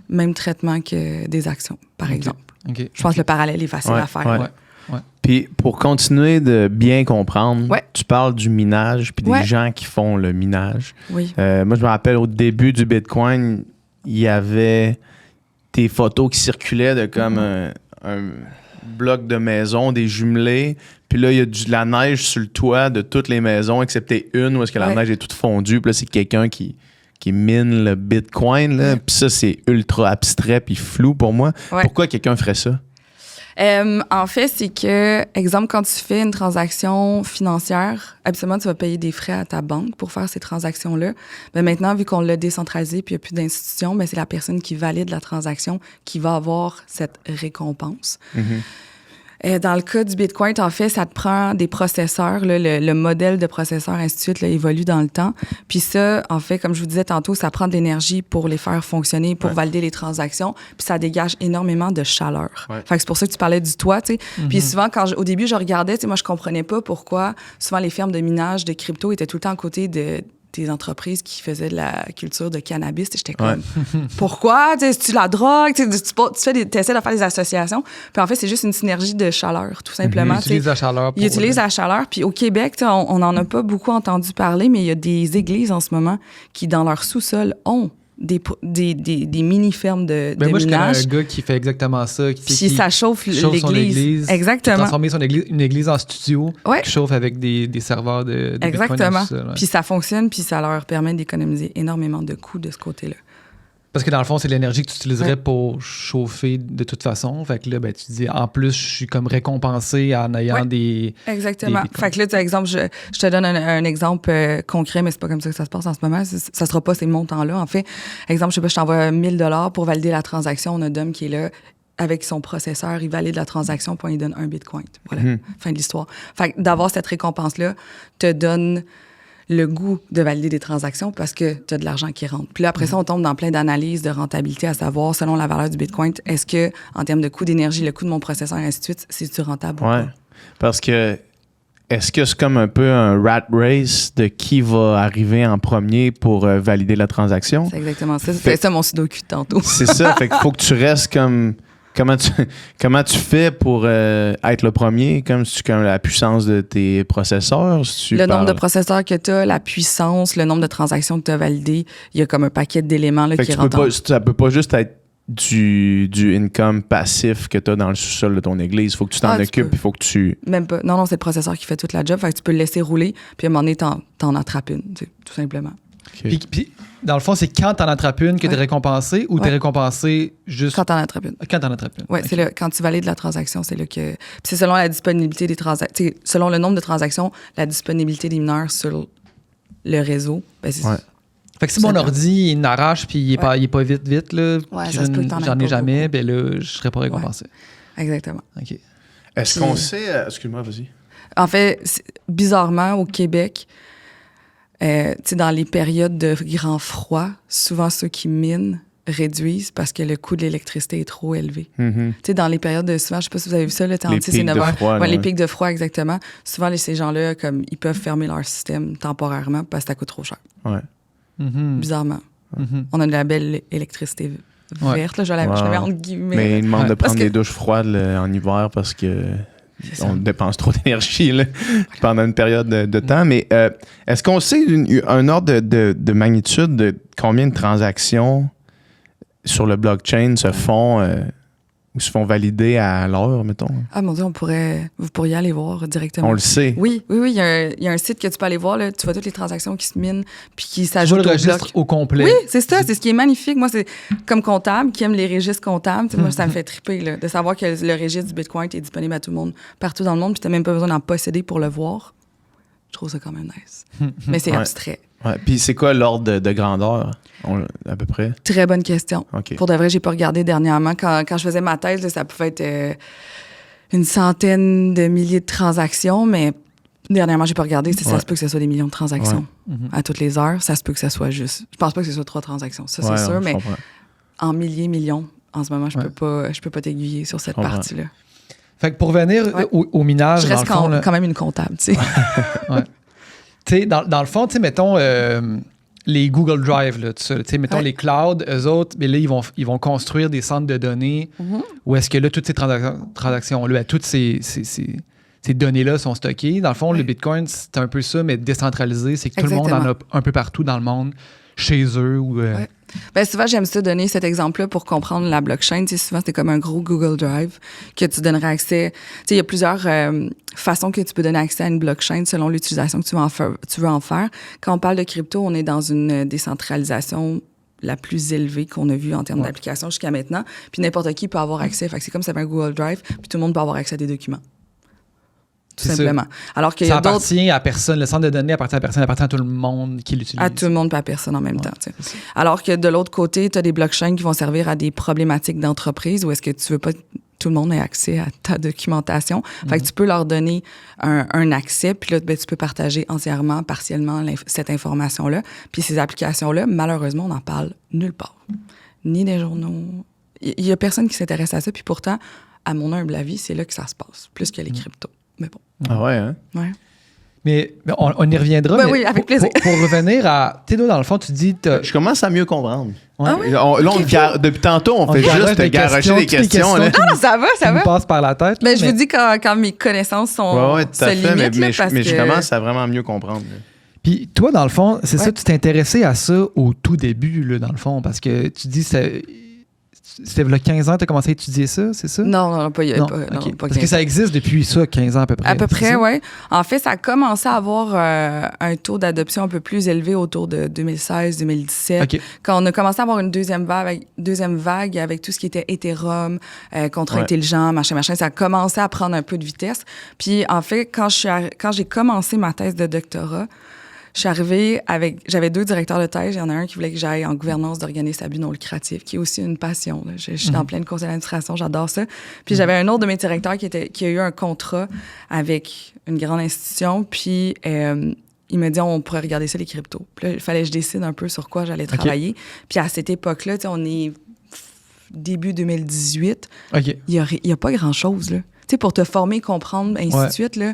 même traitement que des actions, par exemple. OK. Je pense que le parallèle est facile à faire. Ouais. Puis pour continuer de bien comprendre, Ouais. tu parles du minage puis des Ouais. gens qui font le minage. Oui. Moi, je me rappelle au début du Bitcoin, il y avait des photos qui circulaient de comme un bloc de maison, des jumelés. Puis là, il y a de la neige sur le toit de toutes les maisons, excepté une où est-ce que la Ouais. neige est toute fondue. Puis là, c'est quelqu'un qui mine le Bitcoin. Là. Puis ça, c'est ultra abstrait puis flou pour moi. Ouais. Pourquoi quelqu'un ferait ça? En fait, c'est que, exemple, quand tu fais une transaction financière, habituellement, tu vas payer des frais à ta banque pour faire ces transactions-là. Mais maintenant, vu qu'on l'a décentralisé puis il n'y a plus d'institution, ben, c'est la personne qui valide la transaction qui va avoir cette récompense. Dans le cas du Bitcoin, en fait, ça te prend des processeurs. Là, le modèle de processeur, ainsi de suite, là, évolue dans le temps. Puis ça, en fait, comme je vous disais tantôt, ça prend de l'énergie pour les faire fonctionner, pour valider les transactions. Puis ça dégage énormément de chaleur. Ouais. Fait que c'est pour ça que tu parlais du toit, tu sais. Puis souvent, au début, je regardais, tu sais, moi, je comprenais pas pourquoi souvent les fermes de minage de crypto étaient tout le temps à côté des entreprises qui faisaient de la culture de cannabis. J'étais comme, pourquoi? C'est-tu la drogue? Tu essaies de faire des associations. Puis en fait, c'est juste une synergie de chaleur, tout simplement. Ils utilisent la chaleur. Ils utilisent la chaleur. Puis au Québec, on n'en a pas beaucoup entendu parler, mais il y a des églises en ce moment qui, dans leur sous-sol, ont des mini-fermes de Moi, je connais minage. un gars qui fait exactement ça. Puis ça chauffe chauffe son l'église. église. Exactement. Transformer une église en studio Ouais. qui chauffe avec des serveurs de Bitcoin. Exactement. dans tout ça, ouais. Puis ça fonctionne, puis ça leur permet d'économiser énormément de coûts de ce côté-là. Parce que dans le fond, c'est l'énergie que tu utiliserais pour chauffer de toute façon. Fait que là, ben, tu dis, en plus, je suis comme récompensé en ayant Ouais. des... Exactement. des- Fait que là, par exemple, je te donne un exemple concret, mais c'est pas comme ça que ça se passe en ce moment. Ça sera pas ces montants-là. En fait, exemple, je sais pas, je t'envoie 1 000 pour valider la transaction. On a Dom qui est là avec son processeur, il valide la transaction, puis on lui donne 1 Bitcoin. Voilà, fin de l'histoire. Fait que d'avoir cette récompense-là te donne le goût de valider des transactions parce que tu as de l'argent qui rentre. Puis là, après ça, on tombe dans plein d'analyses de rentabilité, à savoir, selon la valeur du Bitcoin, est-ce que, en termes de coût d'énergie, le coût de mon processeur, et ainsi de suite, c'est-tu rentable ou Ouais. pas? Parce que est-ce que c'est comme un peu un rat race de qui va arriver en premier pour valider la transaction? C'est exactement ça. Fait- C'est ça mon sudoku de tantôt. C'est ça. Fait qu'il faut que tu restes comme. Comment tu fais pour être le premier? Comme la puissance de tes processeurs? Si tu Le nombre de parles- processeurs que tu as, la puissance, le nombre de transactions que tu as validées, il y a comme un paquet d'éléments là, Fait que qui tu peux rentrent. ça peut pas juste être du income passif que tu as dans le sous-sol de ton église. Il faut que tu t'en Ah, tu occupes. peux. Il faut que tu. Même pas. Non, c'est le processeur qui fait toute la job. Fait que tu peux le laisser rouler, puis à un moment donné, t'en attrapes une, tu sais, tout simplement. Puis, dans le fond, c'est quand t'en attrapes une que t'es Ouais. récompensé ou t'es Ouais. récompensé juste Quand t'en attrapes une. quand t'en attrapes une? Oui, Ok. c'est là, quand tu valides la transaction, c'est là que. Puis c'est selon la disponibilité des transactions. Selon le nombre de transactions, la disponibilité des mineurs sur le réseau. Ben, c'est Ouais. Fait que si mon Ça ordi, il n'arrache puis il est pas vite, là, Ouais, puis ça se peut que t'en aies j'en ai pas jamais, beaucoup. ben là, je serais pas récompensé. Exactement. OK. Est-ce Puis- qu'on sait. Excuse-moi, vas-y. En fait, bizarrement, au Québec, tu sais, dans les périodes de grand froid, souvent ceux qui minent réduisent parce que le coût de l'électricité est trop élevé. Mhm. Tu sais, dans les périodes de souvent, je sais pas si vous avez vu ça, là, Les entre 6 et pics 9 de heures. froid, là, Les ouais. pics de froid, exactement. Souvent, ces gens-là, comme, ils peuvent fermer leur système temporairement parce que ça coûte trop cher. Ouais. Mhm. Bizarrement. Mhm. On a de la belle électricité Ouais. verte, là, je la mets entre guillemets. Mais ils demandent Ouais. de Parce prendre que- des douches froides là, en hiver parce que C'est ça. on dépense trop d'énergie là, pendant une période de temps. Mais est-ce qu'on sait un ordre de magnitude de combien de transactions sur le blockchain se font ou se font valider à l'heure, mettons? Ah mon Dieu, vous pourriez aller voir directement. On le sait. Oui, il y a un site que tu peux aller voir, là, tu vois toutes les transactions qui se minent puis qui Je vois s'ajoutent le au registre bloc. au complet. Oui, c'est ça, c'est ce qui est magnifique. Moi, c'est comme comptable qui aime les registres comptables. Tu sais, moi, ça me fait triper là, de savoir que le registre du Bitcoin est disponible à tout le monde, partout dans le monde, puis tu n'as même pas besoin d'en posséder pour le voir. Je trouve ça quand même nice. Mais c'est Ouais. abstrait. Ouais. Puis c'est quoi l'ordre de grandeur, à peu près? Très bonne question. OK. Pour de vrai, j'ai pas regardé dernièrement. Quand je faisais ma thèse, là, ça pouvait être une centaine de milliers de transactions, mais Dernièrement, j'ai pas regardé. Ça se peut que ce soit des millions de transactions Ouais. à toutes les heures. Ça se peut que ça soit juste... Je pense pas que ce soit 3 transactions. Ça, c'est sûr, je mais comprends. en millions, en ce moment, je Ouais. peux pas t'aiguiller sur cette Je comprends. partie-là. Fait que pour revenir Ouais. au minage, Je dans reste le fond, là, quand même une comptable, tu sais. tu sais, dans le fond, tu sais, mettons les Google Drive, là, tout ça, tu sais, mettons Ouais. les clouds, eux autres, mais là, ils vont construire des centres de données où est-ce que là, toutes ces transactions-là, toutes ces données-là sont stockées. Dans le fond, Ouais. le Bitcoin, c'est un peu ça, mais décentralisé. C'est que tout le monde en a Exactement. un peu partout dans le monde, chez eux. Ou, Ouais. Ben, souvent, j'aime ça donner cet exemple-là pour comprendre la blockchain. Tu sais, souvent, c'est comme un gros Google Drive que tu donnerais accès. Tu sais, il y a plusieurs façons que tu peux donner accès à une blockchain selon l'utilisation que tu veux en faire. Quand on parle de crypto, on est dans une décentralisation la plus élevée qu'on a vue en termes d'application jusqu'à maintenant. Puis n'importe qui peut avoir accès. Fait que c'est comme si ça avait un Google Drive, puis tout le monde peut avoir accès à des documents. Tout C'est simplement. Alors qu'il y ça a d'autres... appartient à personne. Le centre de données appartient à personne, appartient à tout le monde qui l'utilise. À tout le monde, pas à personne en même temps. Tu sais. Alors que de l'autre côté, tu as des blockchains qui vont servir à des problématiques d'entreprise où est-ce que tu veux pas que tout le monde ait accès à ta documentation. Fait que tu peux leur donner un accès, puis là, ben, tu peux partager entièrement, partiellement cette information-là. Puis ces applications-là, malheureusement, on n'en parle nulle part. Ni des journaux. Il y a personne qui s'intéresse à ça, puis pourtant, à mon humble avis, c'est là que ça se passe, plus que les cryptos. Mais bon. Ah ouais, hein? Ouais. Mais on y reviendra. Ben mais oui, avec plaisir. Pour revenir à... Tu sais, dans le fond, tu dis... Je commence à mieux comprendre. Ouais. Ah oui? Depuis tantôt, on fait garoche juste des garocher des toutes les questions. Là. Ah, ça va, qui ça nous va. passe par la tête. Ben, là, je vous dis quand mes connaissances sont Ouais, tout se à fait. limitent, là, parce Mais que... je commence à vraiment mieux comprendre. là. Puis toi, dans le fond, c'est ça, Ouais. tu t'es intéressé à ça au tout début, là, dans le fond, parce que tu dis, c'était il y a 15 ans, tu as commencé à étudier ça, c'est ça? Non, pas Non, pas ok. Parce 15 que ça existe depuis ça, 15 ans à peu près. À peu c'est près, ça? oui. En fait, ça a commencé à avoir un taux d'adoption un peu plus élevé autour de 2016-2017. OK. Quand on a commencé à avoir une deuxième vague avec tout ce qui était Ethereum, contrat intelligent, machin, ça a commencé à prendre un peu de vitesse. Puis, en fait, quand j'ai commencé ma thèse de doctorat, je suis arrivée j'avais 2 directeurs de thèse. Il y en a un qui voulait que j'aille en gouvernance d'organismes à but non lucratif, qui est aussi une passion. Là. Je suis en pleine conseil d'administration, j'adore ça. Puis j'avais un autre de mes directeurs qui a eu un contrat avec une grande institution. Puis il m'a dit, on pourrait regarder ça, les cryptos. Puis là, il fallait que je décide un peu sur quoi j'allais travailler. Puis à cette époque-là, tu sais, on est début 2018. OK. Il y a pas grand-chose, là. Tu sais, pour te former, comprendre, ainsi de suite, là.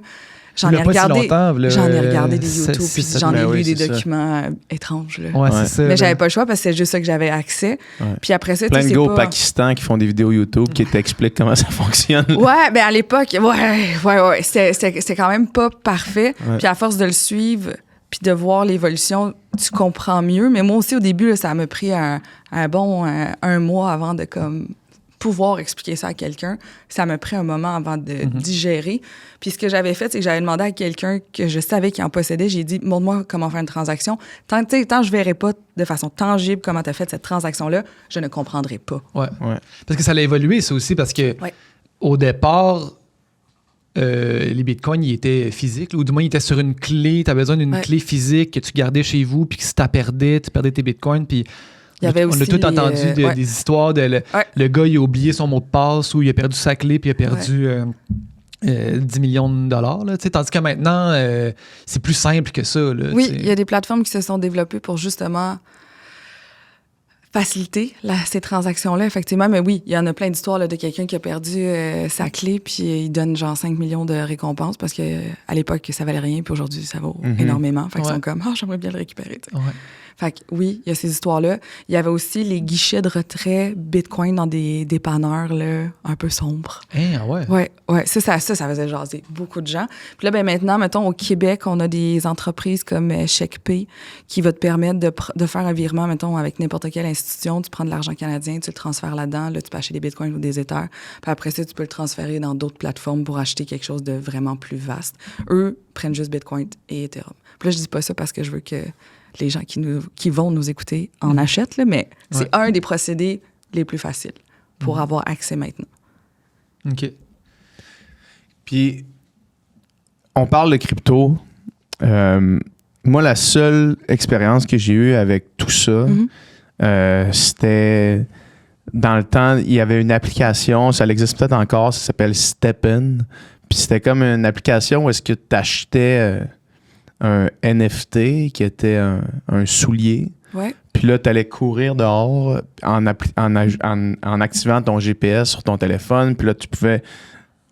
J'en Il y ai a pas si regardé, longtemps, là, j'en ai regardé des sept- YouTube, puis six, j'en ai ben lu oui, des c'est ça. documents étranges. Là. Ouais, Ouais. c'est ça. Mais là. j'avais pas le choix parce que c'est juste ça que j'avais accès. Ouais. Puis après ça, Plein tu de sais, gars c'est au pas... Pakistan qui font des vidéos YouTube qui t'expliquent comment ça fonctionne. Ouais, ben à l'époque, ouais. C'était quand même pas parfait. Ouais. Puis à force de le suivre, puis de voir l'évolution, tu comprends mieux. Mais moi aussi, au début, là, ça m'a pris un bon un mois avant de comme pouvoir expliquer ça à quelqu'un. Ça m'a pris un moment avant de digérer. Puis ce que j'avais fait, c'est que j'avais demandé à quelqu'un que je savais qui en possédait, j'ai dit, montre-moi comment faire une transaction. Tant que je verrai pas de façon tangible comment tu as fait cette transaction-là, je ne comprendrai pas. Ouais. Ouais. Parce que ça a évolué, ça aussi, parce que Ouais. au départ, les bitcoins, ils étaient physiques, ou du moins, ils étaient sur une clé. Tu as besoin d'une Ouais. clé physique que tu gardais chez vous, puis que si tu perdais tes bitcoins. Puis Il y avait on a aussi tout les, entendu ouais. des histoires de le gars, il a oublié son mot de passe, ou il a perdu sa clé, puis il a perdu 10 millions de dollars. Là, tandis que maintenant, c'est plus simple que ça. Là, Oui, t'sais. il y a des plateformes qui se sont développées pour justement faciliter ces transactions-là, effectivement. Mais oui, il y en a plein d'histoires là, de quelqu'un qui a perdu sa clé, puis il donne genre 5 millions de récompenses parce qu'à l'époque, ça valait rien, puis aujourd'hui, ça vaut énormément. Fait qu'ils sont comme, j'aimerais bien le récupérer. T'sais. Ouais. Fait que oui, il y a ces histoires-là. Il y avait aussi les guichets de retrait Bitcoin dans des dépanneurs là, un peu sombres. Hein, ouais. Ouais, ça faisait jaser beaucoup de gens. Puis là, ben maintenant, mettons, au Québec, on a des entreprises comme CheckPay qui va te permettre de faire un virement, mettons, avec n'importe quelle institution. Tu prends de l'argent canadien, tu le transfères là-dedans. Là, tu peux acheter des bitcoins ou des Ethers. Puis après ça, tu peux le transférer dans d'autres plateformes pour acheter quelque chose de vraiment plus vaste. Eux prennent juste Bitcoin et Ethereum. Puis là, je dis pas ça parce que je veux que les gens qui vont nous écouter en achètent, là, mais c'est un des procédés les plus faciles pour avoir accès maintenant. OK. Puis, on parle de crypto. Moi, la seule expérience que j'ai eue avec tout ça, c'était dans le temps, il y avait une application, ça existe peut-être encore, ça s'appelle STEPN. Puis c'était comme une application où est-ce que tu achetais un NFT qui était un soulier. Ouais. Puis là, tu allais courir dehors en activant ton GPS sur ton téléphone. Puis là, tu pouvais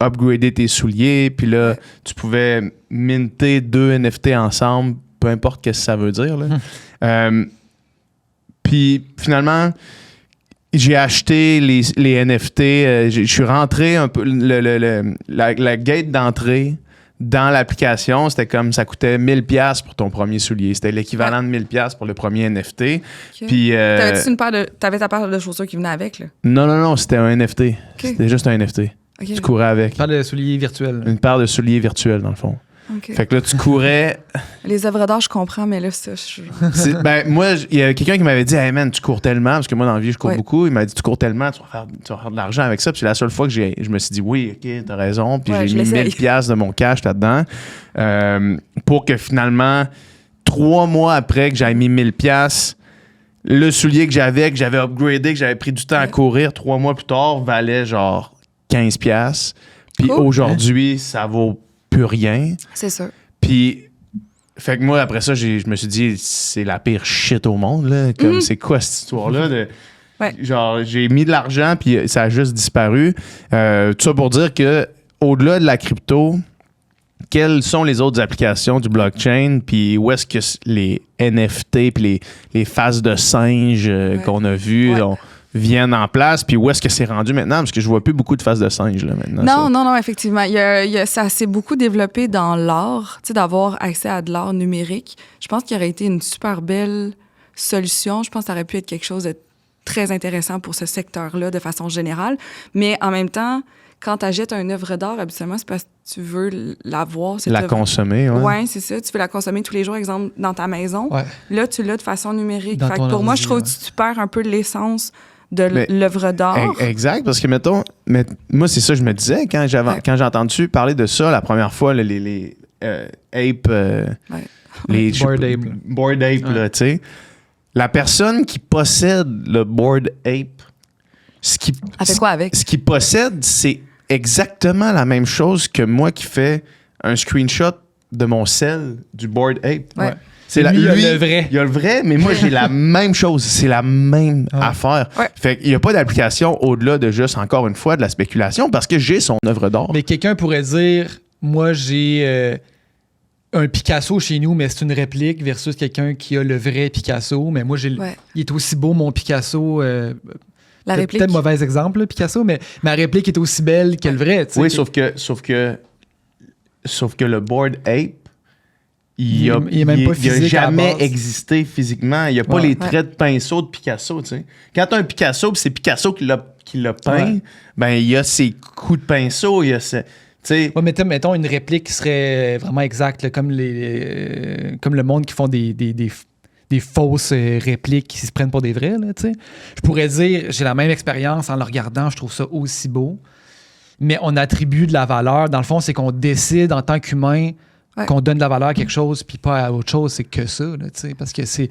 upgrader tes souliers. Puis là, tu pouvais minter 2 NFT ensemble, peu importe ce que ça veut dire. Là. Puis finalement, j'ai acheté les NFT. Je suis rentré un peu. La gate d'entrée dans l'application, c'était comme ça coûtait 1000$ pour ton premier soulier. C'était l'équivalent de 1000$ pour le premier NFT. Okay. Puis T'avais ta paire de chaussures qui venait avec, là? Non, c'était un NFT. Okay. C'était juste un NFT. Okay. Tu courais avec. Parle de souliers virtuels. Une paire de souliers virtuels, dans le fond. Okay. Fait que là, tu courais. Les œuvres d'art, je comprends, mais là, ça, Moi, il y a quelqu'un qui m'avait dit, hey man, tu cours tellement, parce que moi, dans la vie, je cours beaucoup. Il m'a dit, tu cours tellement, tu vas faire de l'argent avec ça. Puis c'est la seule fois que je me suis dit, oui, OK, t'as raison. Puis j'ai mis 1000$ de mon cash là-dedans. Pour que finalement, 3 mois après que j'avais mis 1000$, le soulier que j'avais upgradé, que j'avais pris du temps à courir, 3 mois plus tard, valait genre 15$. Puis aujourd'hui, ça vaut plus rien. C'est sûr. Puis, fait que moi, après ça, je me suis dit, c'est la pire shit au monde, là. Comme, c'est quoi cette histoire-là? Genre, j'ai mis de l'argent, puis ça a juste disparu. Tout ça pour dire que, au-delà de la crypto, quelles sont les autres applications du blockchain, puis où est-ce que les NFT, puis les faces de singes qu'on a vues, viennent en place, puis où est-ce que c'est rendu maintenant? Parce que je vois plus beaucoup de faces de singes là, maintenant. Non, effectivement. Ça s'est beaucoup développé dans l'art, tu sais, d'avoir accès à de l'art numérique. Je pense qu'il aurait été une super belle solution. Je pense que ça aurait pu être quelque chose de très intéressant pour ce secteur-là de façon générale. Mais en même temps, quand tu achètes une œuvre d'art, habituellement, c'est parce que tu veux la voir. Consommer, oui. Oui, c'est ça. Tu veux la consommer tous les jours, exemple, dans ta maison. Ouais. Là, tu l'as de façon numérique. Dans fait que pour moi, je trouve que tu perds un peu l'essence de l'œuvre d'art. Exact, parce que, mettons, moi, c'est ça que je me disais quand j'ai entendu parler de ça la première fois, les Ape... les Bored Ape, là, tu sais. La personne qui possède le Bored Ape, Elle fait quoi avec? Ce qu'il possède, c'est exactement la même chose que moi qui fais un screenshot de mon cell du Bored Ape. Ouais. Il y a le vrai. Il y a le vrai, mais moi, j'ai la même chose. C'est la même affaire. Ouais. Fait qu'il n'y a pas d'application au-delà de juste, encore une fois, de la spéculation parce que j'ai son œuvre d'art. Mais quelqu'un pourrait dire, moi, j'ai un Picasso chez nous, mais c'est une réplique versus quelqu'un qui a le vrai Picasso. Mais moi, il est aussi beau, mon Picasso. La réplique. Peut-être mauvais exemple, là, Picasso, mais ma réplique est aussi belle que le vrai. T'sais. Oui, sauf que le Bored Ape, il a jamais existé physiquement. Il n'y a pas les traits de pinceau de Picasso. T'sais. Quand tu as un Picasso, c'est Picasso qui l'a peint, ben il y a ses coups de pinceau, il y a mais mettons une réplique qui serait vraiment exacte, là, comme le monde qui font des fausses répliques qui se prennent pour des vrais. Là, je pourrais dire, j'ai la même expérience en le regardant, je trouve ça aussi beau, mais on attribue de la valeur. Dans le fond, c'est qu'on décide en tant qu'humain qu'on donne de la valeur à quelque chose puis pas à autre chose, c'est que ça, là, parce que c'est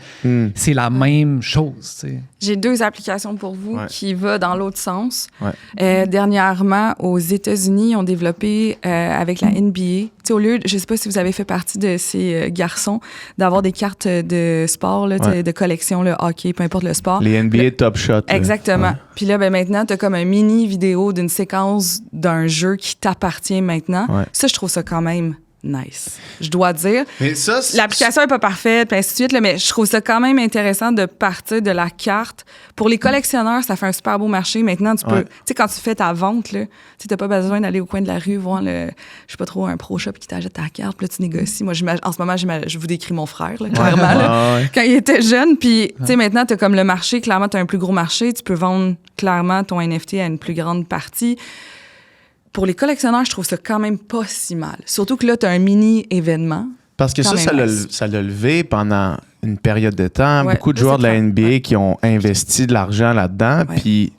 la même chose. T'sais. J'ai 2 applications pour vous qui vont dans l'autre sens. Ouais. Dernièrement, aux États-Unis, ils ont développé avec la NBA, au lieu, je ne sais pas si vous avez fait partie de ces garçons, d'avoir des cartes de sport, là, de collection, le hockey, peu importe le sport. Les NBA Top Shot. Exactement. Puis là, maintenant, tu as comme un mini vidéo d'une séquence d'un jeu qui t'appartient maintenant. Ouais. Ça, je trouve ça quand même nice. Je dois dire. Mais ça, l'application n'est pas parfaite, puis ainsi de suite, là, mais je trouve ça quand même intéressant de partir de la carte. Pour les collectionneurs, ça fait un super beau marché. Maintenant, tu peux. Tu sais, quand tu fais ta vente, tu n'as pas besoin d'aller au coin de la rue voir je sais pas trop, un pro shop qui t'achète ta carte, puis là, tu négocies. Moi, en ce moment, je vous décris mon frère, là, clairement, quand il était jeune. Puis, tu sais, maintenant, tu as comme le marché. Clairement, tu as un plus gros marché. Tu peux vendre clairement ton NFT à une plus grande partie. Pour les collectionneurs, je trouve ça quand même pas si mal. Surtout que là, tu as un mini-événement. Parce que ça l'a levé pendant une période de temps. Ouais, beaucoup de joueurs de la NBA qui ont investi de l'argent là-dedans. Puis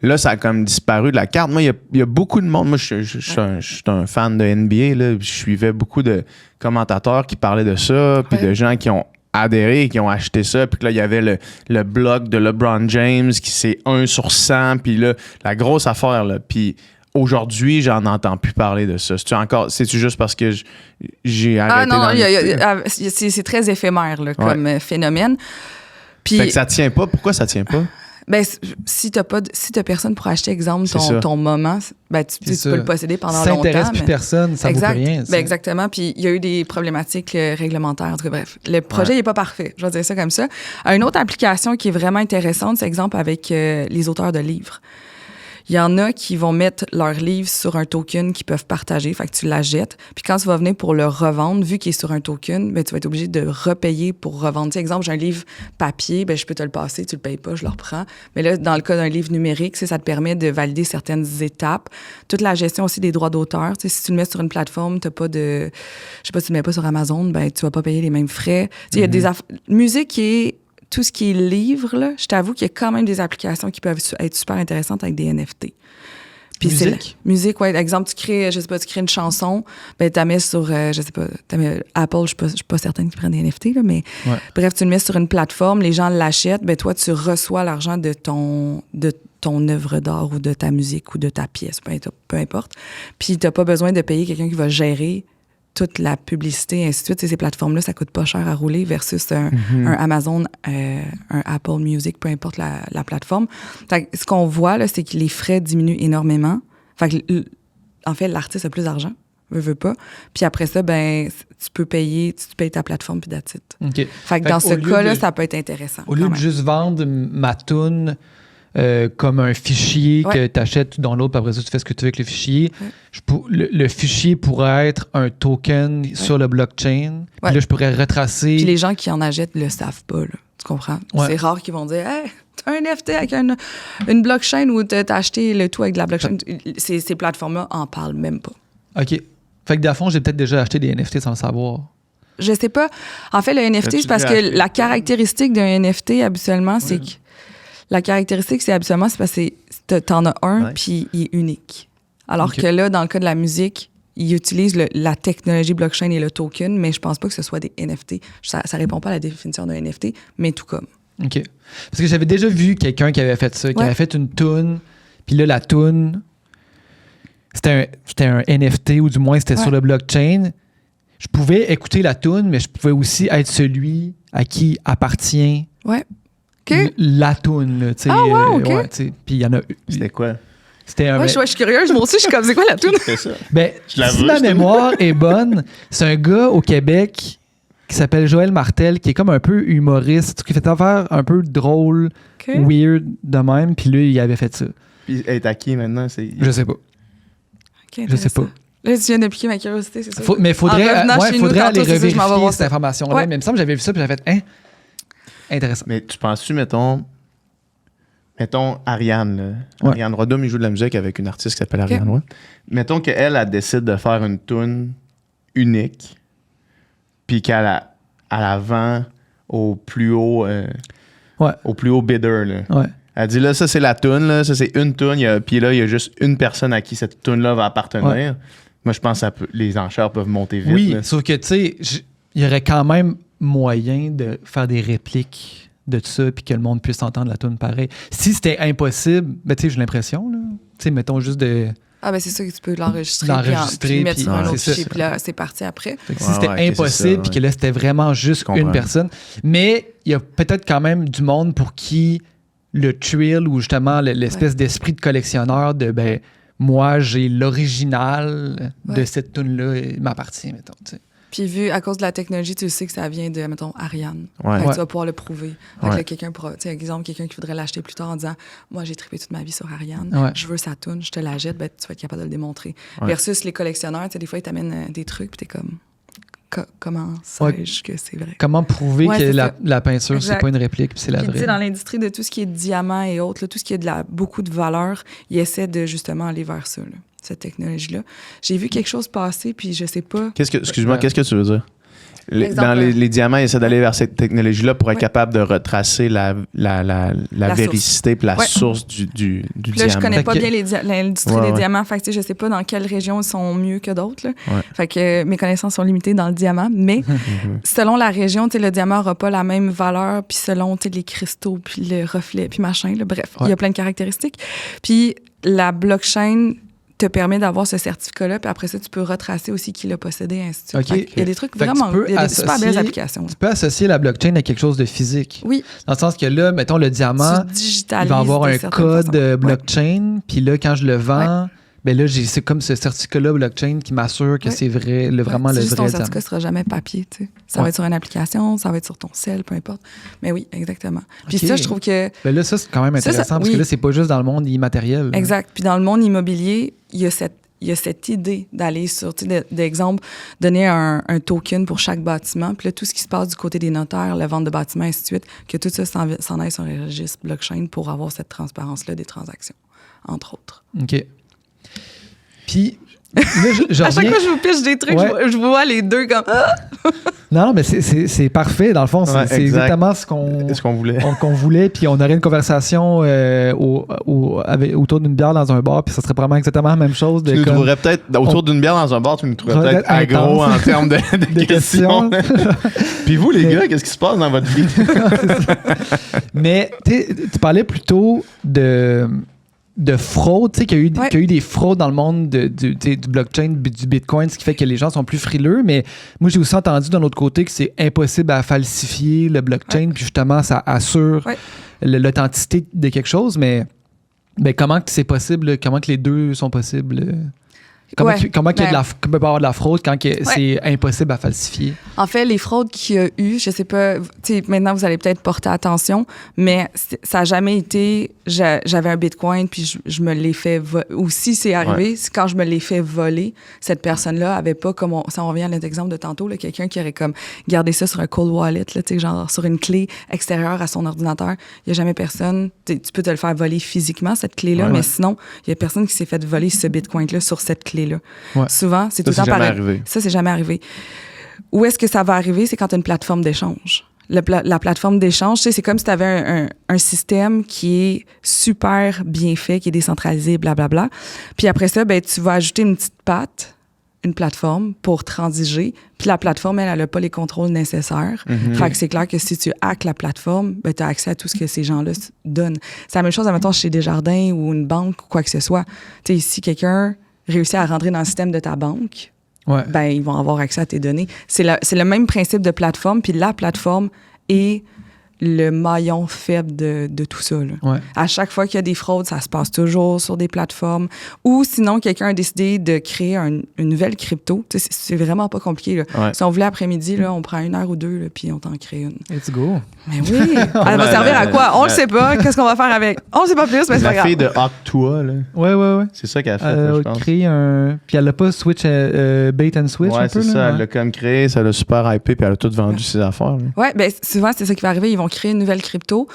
là, ça a comme disparu de la carte. Moi, il y a beaucoup de monde. Moi, je suis un fan de NBA. Là, je suivais beaucoup de commentateurs qui parlaient de ça, puis de gens qui ont adhéré, qui ont acheté ça. Puis là, il y avait le blog de LeBron James qui c'est 1 sur 100. Puis là, la grosse affaire. Là. Puis aujourd'hui, j'en entends plus parler de ça. C'est-tu juste parce que j'ai arrêté c'est très éphémère là, comme phénomène. Puis, fait que ça tient pas. Pourquoi ça tient pas? Ben, si t'as personne pour acheter, exemple, ton moment, ben, tu peux le posséder pendant longtemps. Ça n'intéresse plus personne, ça vaut plus rien. Ben, exactement. Puis il y a eu des problématiques réglementaires. En tout cas, bref, le projet n'est pas parfait. Je vais dire ça comme ça. Une autre application qui est vraiment intéressante, c'est exemple avec les auteurs de livres. Il y en a qui vont mettre leur livre sur un token qu'ils peuvent partager, fait que tu l'achètes. Puis quand tu vas venir pour le revendre, vu qu'il est sur un token, ben tu vas être obligé de repayer pour revendre. T'sais, exemple, j'ai un livre papier, ben je peux te le passer, tu le payes pas, je le reprends. Mais là, dans le cas d'un livre numérique, ça te permet de valider certaines étapes. Toute la gestion aussi des droits d'auteur. Si tu le mets sur une plateforme, t'as pas de... Je sais pas, si tu le mets pas sur Amazon, ben tu vas pas payer les mêmes frais. Il y a des musique qui est... Tout ce qui est livre, là, je t'avoue qu'il y a quand même des applications qui peuvent être super intéressantes avec des NFT. Puis musique, ouais. Exemple, tu crées une chanson, ben tu la mets sur, Apple, je suis pas certaine qu'ils prennent des NFT, là, mais bref, tu le mets sur une plateforme, les gens l'achètent, ben toi, tu reçois l'argent de ton œuvre d'art ou de ta musique ou de ta pièce, peu importe. Puis t'as pas besoin de payer quelqu'un qui va gérer toute la publicité, ainsi de suite. Ces plateformes-là, ça coûte pas cher à rouler versus un Amazon, un Apple Music, peu importe la plateforme. Fait que ce qu'on voit, là, c'est que les frais diminuent énormément. Fait que, en fait, l'artiste a plus d'argent, veut pas. Puis après ça, ben, tu payes ta plateforme puis that's it. Okay. Fait que dans ce cas-là, ça peut être intéressant. Au lieu de juste vendre ma toune comme un fichier que tu achètes, tu downloads, puis après ça, tu fais ce que tu veux avec le fichier. Le fichier pourrait être un token sur le blockchain. Puis là, je pourrais retracer... Puis les gens qui en achètent le savent pas, là. Tu comprends? C'est rare qu'ils vont dire « Hey, t'as un NFT avec une blockchain ou t'as acheté le tout avec de la blockchain. » Ces plateformes-là en parlent même pas. OK. Fait que, dans le fond, j'ai peut-être déjà acheté des NFT sans le savoir. Je sais pas. En fait, le NFT, c'est parce que la caractéristique d'un NFT, habituellement, c'est que... La caractéristique, c'est parce que t'en as un, puis il est unique. Alors que là, dans le cas de la musique, ils utilisent la technologie blockchain et le token, mais je pense pas que ce soit des NFT. Ça répond pas à la définition d'un NFT, mais tout comme. OK. Parce que j'avais déjà vu quelqu'un qui avait fait ça, qui avait fait une toune, puis là, la toune, c'était un NFT, ou du moins, c'était sur le blockchain. Je pouvais écouter la toune, mais je pouvais aussi être celui à qui appartient la toune. Puis il y en a... C'était quoi? Je suis curieuse, moi aussi, je suis comme, c'est quoi la toune? Ben, si ma mémoire est bonne, c'est un gars au Québec qui s'appelle Joël Martel, qui est comme un peu humoriste, qui fait affaire un peu drôle, weird de même, puis lui, il avait fait ça. Puis elle est à qui maintenant? Je sais pas. Je sais pas. Là, tu viens de piquer ma curiosité, c'est ça? Mais il faudrait aller revérifier cette information-là. Mais il me semble que j'avais vu ça, puis j'avais fait, intéressant. Mais tu penses-tu, mettons Ariane, là. Ariane Rodum, il joue de la musique avec une artiste qui s'appelle Ariane Roy. Mettons qu'elle décide de faire une tune unique, puis qu'elle la vend au plus haut bidder. Là. Elle dit là, ça c'est la tune, là, ça c'est une tune, puis là, il y a juste une personne à qui cette tune-là va appartenir. Moi, je pense que les enchères peuvent monter vite. Oui, là. sauf que, tu sais, il y aurait quand même moyen de faire des répliques de ça puis que le monde puisse entendre la tune pareil. Si c'était impossible, ben tu sais, j'ai l'impression, là, tu sais, mettons juste de... Ah ben c'est ça que tu peux l'enregistrer puis mettre sur un autre fichier, puis là, c'est parti après. Si c'était impossible puis que là, c'était vraiment juste une personne. Mais il y a peut-être quand même du monde pour qui le thrill ou justement l'espèce d'esprit de collectionneur de, ben, moi, j'ai l'original de cette tune-là, il m'appartient, mettons, tu sais. Puis vu, à cause de la technologie, tu sais que ça vient de, mettons, Ariane. Tu vas pouvoir le prouver. Fait que là, quelqu'un pourra, tu sais, exemple, quelqu'un qui voudrait l'acheter plus tard en disant « Moi, j'ai trippé toute ma vie sur Ariane. Je veux sa toune, je te la jette. » Ben, tu vas être capable de le démontrer. Versus les collectionneurs, tu sais, des fois, ils t'amènent des trucs, puis t'es comme « Comment sais-je que c'est vrai? » Comment prouver que la peinture, c'est pas une réplique, puis c'est la vraie? Tu sais, dans l'industrie de tout ce qui est diamant et autres, là, tout ce qui est beaucoup de valeur, ils essaient de, justement, aller vers ça, là. Cette technologie-là. J'ai vu quelque chose passer, puis je sais pas... Excuse-moi, qu'est-ce que tu veux dire? Dans les diamants, ils essaient d'aller vers cette technologie-là pour être capable de retracer la véricité et la source du diamant. Là, je connais pas bien l'industrie des diamants. Fait que je sais pas dans quelle région ils sont mieux que d'autres. Fait que mes connaissances sont limitées dans le diamant. Mais selon la région, le diamant n'aura pas la même valeur. Puis selon les cristaux, puis le reflet, puis machin. Bref, il y a plein de caractéristiques. Puis la blockchain... te permet d'avoir ce certificat-là, puis après ça, tu peux retracer aussi qui l'a possédé, et ainsi de suite. OK. Fait qu'il y a des trucs Fait que vraiment... tu peux Il y a des super associer- belles applications. Tu peux associer la blockchain à quelque chose de physique. Oui, Dans le sens que là, mettons, le diamant, tu il digitalises va avoir de un certaines code façons. blockchain, puis là, quand je le vends, ben là, c'est comme ce certificat-là blockchain qui m'assure que Ouais. c'est vrai, vraiment C'est le juste vrai ton diamant. certificat sera jamais papier, tu sais. Ça Ouais. va être sur une application, ça va être sur ton cell, peu importe. Mais oui, exactement. Puis OK. ça, je trouve que... Ben là, ça, c'est quand même Ça, intéressant parce oui. que là, c'est pas juste dans le monde immatériel. là. Exact. Puis dans le monde immobilier, il y a cette idée d'aller sur, tu sais, d'exemple, donner un token pour chaque bâtiment. Puis là, tout ce qui se passe du côté des notaires, la vente de bâtiments, ainsi de suite, que tout ça s'en aille sur un registre blockchain pour avoir cette transparence-là des transactions, entre autres. OK. Puis, là, je À chaque reviens... fois que je vous pitche des trucs, Ouais. je vois les deux comme... Ah! Non, mais c'est parfait. Dans le fond, c'est Ouais, c'est exact. exactement ce qu'on... Est-ce qu'on voulait? qu'on voulait, puis on aurait une conversation autour d'une bière dans un bar, puis ça serait probablement exactement la même chose. Tu nous comme- trouverais peut-être, autour d'une bière dans un bar, tu nous trouverais Peut-être peut-être agro intense. en termes de Des questions. Puis vous, les Mais- gars, qu'est-ce qui se passe dans votre vie? Mais tu parlais plutôt de fraude, tu sais, qu'il y a eu des fraudes dans le monde du blockchain, du Bitcoin, ce qui fait que les gens sont plus frileux. Mais moi, j'ai aussi entendu d'un autre côté que c'est impossible à falsifier le blockchain, puis justement, ça assure l'authenticité de quelque chose. Mais comment que c'est possible? Comment que les deux sont possibles? Comment qu'il y a peut y avoir de la fraude quand c'est impossible à falsifier? En fait, les fraudes qu'il y a eu, je sais pas, tu sais, maintenant vous allez peut-être porter attention, mais ça n'a jamais été, j'avais un Bitcoin puis je me l'ai fait ou si c'est arrivé, c'est quand je me l'ai fait voler, cette personne-là avait pas, comme si on revient à notre exemple de tantôt, là, quelqu'un qui aurait comme gardé ça sur un cold wallet, là, tu sais, genre sur une clé extérieure à son ordinateur. Il n'y a jamais personne, tu peux te le faire voler physiquement, cette clé-là, mais sinon, il y a personne qui s'est fait voler ce Bitcoin-là sur cette clé-là. Ouais. Souvent, c'est tout le Ça, temps c'est jamais pareil. arrivé. Ça, c'est jamais arrivé. Où est-ce que ça va arriver? C'est quand tu as une plateforme d'échange. La plateforme d'échange, tu sais, c'est comme si tu avais un système qui est super bien fait, qui est décentralisé, blablabla. Puis après ça, ben, tu vas ajouter une petite patte, une plateforme pour transiger. Puis la plateforme, elle n'a pas les contrôles nécessaires. Fait que c'est clair que si tu hackes la plateforme, ben, tu as accès à tout ce que ces gens-là donnent. C'est la même chose, admettons, chez Desjardins ou une banque ou quoi que ce soit. Tu sais, si quelqu'un réussit à rentrer dans le système de ta banque, ben, ils vont avoir accès à tes données. C'est le même principe de plateforme, puis la plateforme est le maillon faible de tout ça. Là. Ouais. À chaque fois qu'il y a des fraudes, ça se passe toujours sur des plateformes. Ou sinon, quelqu'un a décidé de créer une nouvelle crypto. Tu sais, c'est vraiment pas compliqué. Là. Ouais. Si on voulait après-midi, là, on prend 1 heure ou 2, là, puis on t'en crée une. Let's go. Mais oui! Elle va servir à quoi? On le sait pas. Qu'est-ce qu'on va faire avec? On le sait pas plus, mais c'est pas La grave. fille de Octua, là. Ouais. C'est ça qu'elle a fait, Elle là, je a pense. créé un... Puis elle a pas switch, bait and switch un Ouais, peu, c'est là? ça. Ouais. Elle l'a comme créé, ça l'a super hypé, puis elle a tout vendu ses affaires. Là. Oui, bien souvent, c'est ça qui va arriver. Ils vont créer une nouvelle crypto.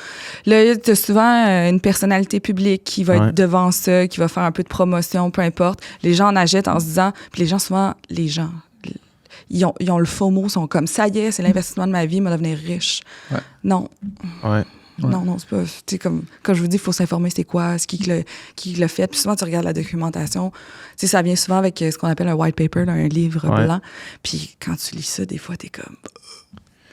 Là, tu as souvent une personnalité publique qui va être devant ça, qui va faire un peu de promotion, peu importe. Les gens en achètent en se disant... Puis les gens, souvent, ils ont le faux mot, sont comme, ça y est, c'est l'investissement de ma vie, il va devenir riche. Ouais. Non. Ouais. Non, c'est pas... Tu sais, comme je vous dis, il faut s'informer c'est quoi, c'est qui l'a fait. Puis souvent, tu regardes la documentation. Tu sais, ça vient souvent avec ce qu'on appelle un white paper, là, un livre blanc. Puis quand tu lis ça, des fois, t'es comme...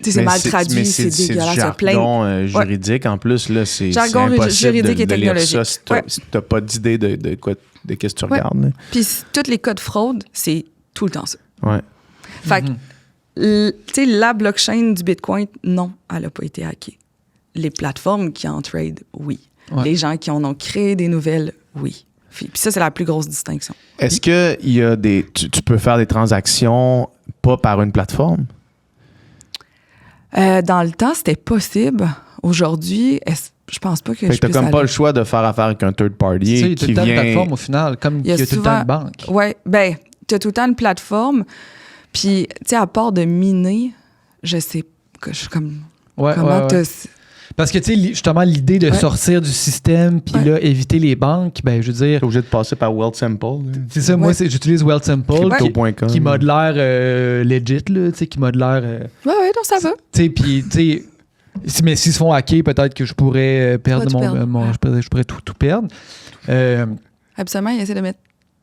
Tu sais, c'est mal traduit, c'est dégueulasse. C'est du jargon juridique. En plus, là, c'est Jargon impossible juridique et de lire technologique. ça si t'as pas d'idée de qu'est-ce que tu regardes. Là. Puis tous les cas de fraude, c'est tout le temps ça. Ouais. Fait que, tu sais, la blockchain du Bitcoin, non, elle n'a pas été hackée. Les plateformes qui en trade, oui. Ouais. Les gens qui en ont créé des nouvelles, oui. Puis ça, c'est la plus grosse distinction. Est-ce que il y a tu peux faire des transactions pas par une plateforme? Dans le temps, c'était possible. Aujourd'hui, je pense pas que Fait je que t'as puisse comme aller. pas le choix de faire affaire avec un third Tu sais, party il y a tout qui le temps une vient... plateforme au final, comme il y a tout le temps une banque. Oui, bien, tu as tout le temps une plateforme. Puis, tu sais, à part de miner, je sais que je suis comme... Ouais, comment ouais. Parce que, tu sais, justement, l'idée de sortir du système puis là, éviter les banques, ben, je veux dire... T'es obligé de passer par Wealthsimple. C'est ça, moi, j'utilise Wealthsimple Crypto.com. qui m'a de l'air legit, là, tu sais, qui m'a de l'air... Oui, donc ça va. Tu sais, puis, tu sais... Mais s'ils se font hacker, peut-être que je pourrais perdre Tu pourrais tout perdre. je pourrais tout perdre. Absolument, il essaie de mettre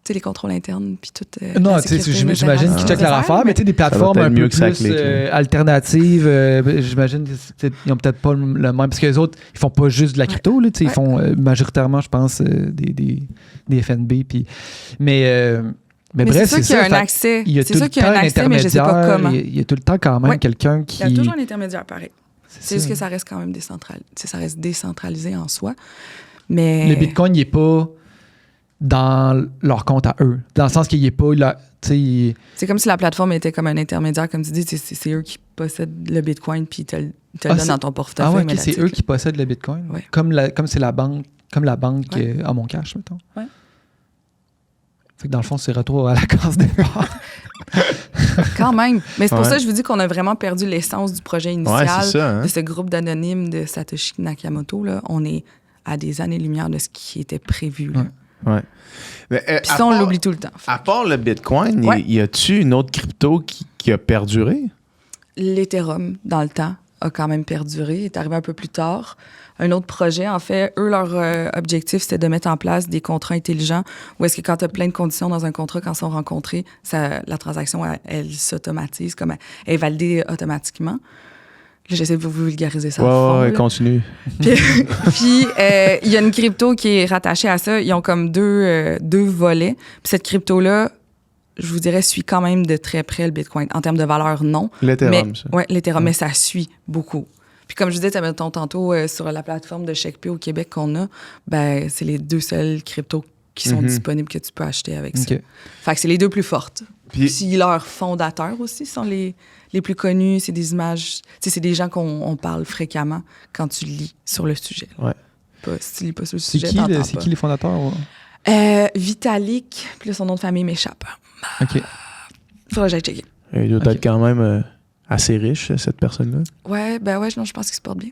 sais, les contrôles internes, puis tout. Non, la tu sais, sécurité j'imagine qu'ils checkent leur affaire, mais tu sais, des plateformes peut-être un mieux peu que ça plus clique, alternatives, j'imagine qu'ils n'ont peut-être pas le même. Parce que les autres, ils font pas juste de la crypto, là, tu sais, ils font majoritairement, je pense, des FNB. Mais bref, c'est sûr qu'il y a un Fait accès. il y a C'est tout sûr le qu'il y a temps un accès, mais je sais pas intermédiaire, comment. Il y a tout le temps quand même Ouais. quelqu'un qui. Il y a toujours un intermédiaire, pareil. C'est ça. juste que ça reste quand même décentralisé. Ça reste décentralisé en soi. Mais Le Bitcoin, il n'est pas dans leur compte à eux. Dans le sens qu'il n'est pas là. c'est comme si la plateforme était comme un intermédiaire, comme tu dis, c'est eux qui possèdent le Bitcoin, puis ils te le donnent dans ton portefeuille. Ah ouais, mais ok, c'est là-dessus, eux qui possèdent le Bitcoin. Ouais. Comme c'est la banque, Ouais. à mon cash, mettons. Ouais. Fait que dans le fond, c'est retour à la case départ. Quand même. Mais c'est pour Ouais. ça que je vous dis qu'on a vraiment perdu l'essence du projet initial, Ouais, c'est ça. Hein? de ce groupe d'anonymes de Satoshi Nakamoto. Là. On est à des années-lumière de ce qui était prévu. Là. Ouais. Mais, Puis ça, on l'oublie tout le temps. À part le Bitcoin, Ouais. y a-tu une autre crypto qui a perduré? L'Ethereum, dans le temps, a quand même perduré. Il est arrivé un peu plus tard. Un autre projet, en fait, eux, leur objectif, c'était de mettre en place des contrats intelligents où est-ce que quand tu as plein de conditions dans un contrat, quand ils sont rencontrés, la transaction, elle s'automatise, comme elle est validée automatiquement. Là, j'essaie de vous vulgariser ça à fond. Ouais, là. continue. Puis, il y a une crypto qui est rattachée à ça. Ils ont comme deux volets. Puis cette crypto-là, je vous dirais, suit quand même de très près le Bitcoin. En termes de valeur, non. L'Ethereum, ça. Oui, l'Ethereum, mais ça suit beaucoup. Puis comme je disais, mettons, tantôt, sur la plateforme de CheckPay au Québec qu'on a, ben c'est les deux seules cryptos qui sont disponibles que tu peux acheter avec ça. OK. Fait que c'est les deux plus fortes. Puis- Puis leurs fondateurs aussi sont les plus connus. C'est des images... Tu sais, c'est des gens qu'on parle fréquemment quand tu lis sur le sujet. Ouais. Si tu lis pas sur le C'est sujet, qui, t'entends c'est pas. qui les fondateurs? Ouais? Vitalik, puis là, son nom de famille m'échappe. OK. Faudrait que j'aille checker. Il doit Ok. être quand même assez riche, cette personne-là. Ouais, non, je pense qu'il se porte bien.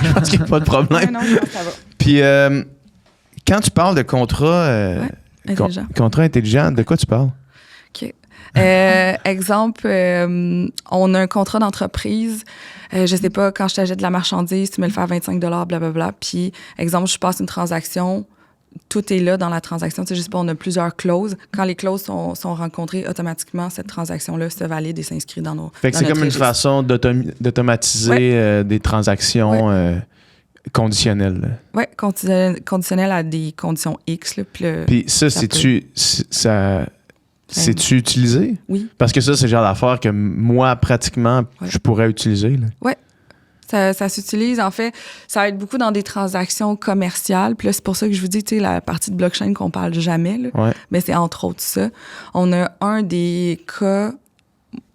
Je pense qu'il n'y a pas de Ouais, problème. non, je pense que ça va. Puis, quand tu parles de contrat, Intelligent. contrat intelligent, de quoi tu parles? OK. Exemple, on a un contrat d'entreprise. Je sais pas, quand je t'achète de la marchandise, tu me le fais à 25 blablabla. Puis, exemple, je passe une transaction. Tout est là dans la transaction. Tu sais, je sais pas, on a plusieurs clauses. Quand les clauses sont rencontrées, automatiquement, cette transaction-là se valide et s'inscrit dans nos. Fait que dans c'est notre comme une registre. façon d'automatiser des transactions conditionnelles. là. Oui, conditionnel à des conditions X. Là, puis Puis ça, ça c'est-tu utilisé? oui. Parce que ça, c'est le genre d'affaire que moi, pratiquement, Ouais. je pourrais utiliser. Là. Ça s'utilise, en fait, ça aide beaucoup dans des transactions commerciales. Puis là, c'est pour ça que je vous dis, tu sais, la partie de blockchain qu'on parle jamais, là, Ouais. mais c'est entre autres ça. On a un des cas...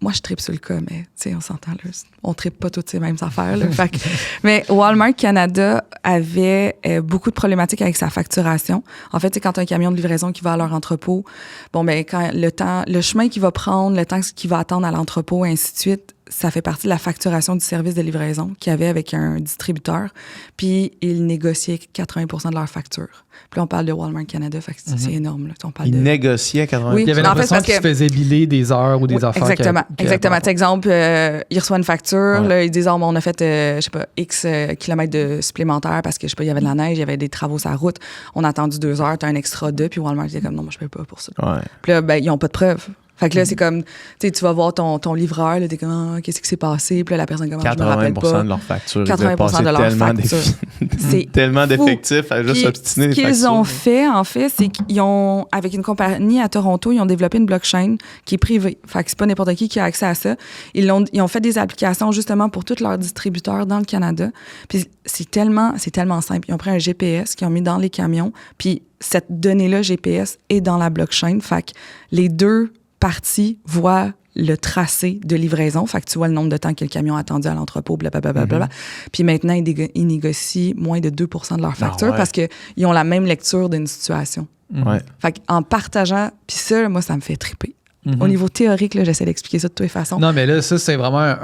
Moi, je tripe sur le cas, mais tu sais, on s'entend là. On tripe pas toutes ces mêmes affaires. Là. Fait que- mais Walmart Canada avait beaucoup de problématiques avec sa facturation. En fait, c'est quand tu as un camion de livraison qui va à leur entrepôt, bon, ben quand le chemin qu'il va prendre, le temps qu'il va attendre à l'entrepôt, et ainsi de suite, ça fait partie de la facturation du service de livraison qu'il y avait avec un distributeur. Puis, ils négociaient 80 de leur facture. Puis là, on parle de Walmart Canada, fait que c'est énorme. Là. On parle Il de... négociait 80. Oui. Il y avait En fait, l'impression parce qu'ils se que- faisaient biller des heures ou des Oui, affaires. exactement. Exactement. Tu Tu sais, exemple, il reçoit une facture, Ouais. là, ils disent, oh, on a fait, je sais pas, X kilomètres de supplémentaires parce que, je sais pas, il y avait de la neige, il y avait des travaux sur la route. On a attendu 2 heures, t'as un extra 2, puis Walmart dit comme, non, moi, je paye pas pour ça. Ouais. Puis là, ben, ils ont pas de preuves. Fait que là, c'est comme, tu sais, tu vas voir ton livreur, là, t'es comme, ah, qu'est-ce qui s'est passé? Puis là, la personne commence, je me rappelle 80% pas. de leur facture. 80% de leur facture. C'est tellement fou. d'effectifs à juste Puis, obstiner ce les qu'ils factures. ont fait, en fait, c'est qu'ils ont, avec une compagnie à Toronto, ils ont développé une blockchain qui est privée. Fait que c'est pas n'importe qui a accès à ça. Ils ont fait des applications justement pour tous leurs distributeurs dans le Canada. Puis c'est tellement simple. Ils ont pris un GPS qu'ils ont mis dans les camions. Puis cette donnée-là, GPS, est dans la blockchain. Fait que les deux parties voient le tracé de livraison. Fait que tu vois le nombre de temps que le camion a attendu à l'entrepôt, blablabla. Puis maintenant, ils négocient moins de 2 de leur facture ouais. parce qu'ils ont la même lecture d'une situation. Ouais. Fait qu'en partageant, puis ça, là, moi, ça me fait triper. Au niveau théorique, là, j'essaie d'expliquer ça de toutes les façons. Non, mais là, ça, c'est vraiment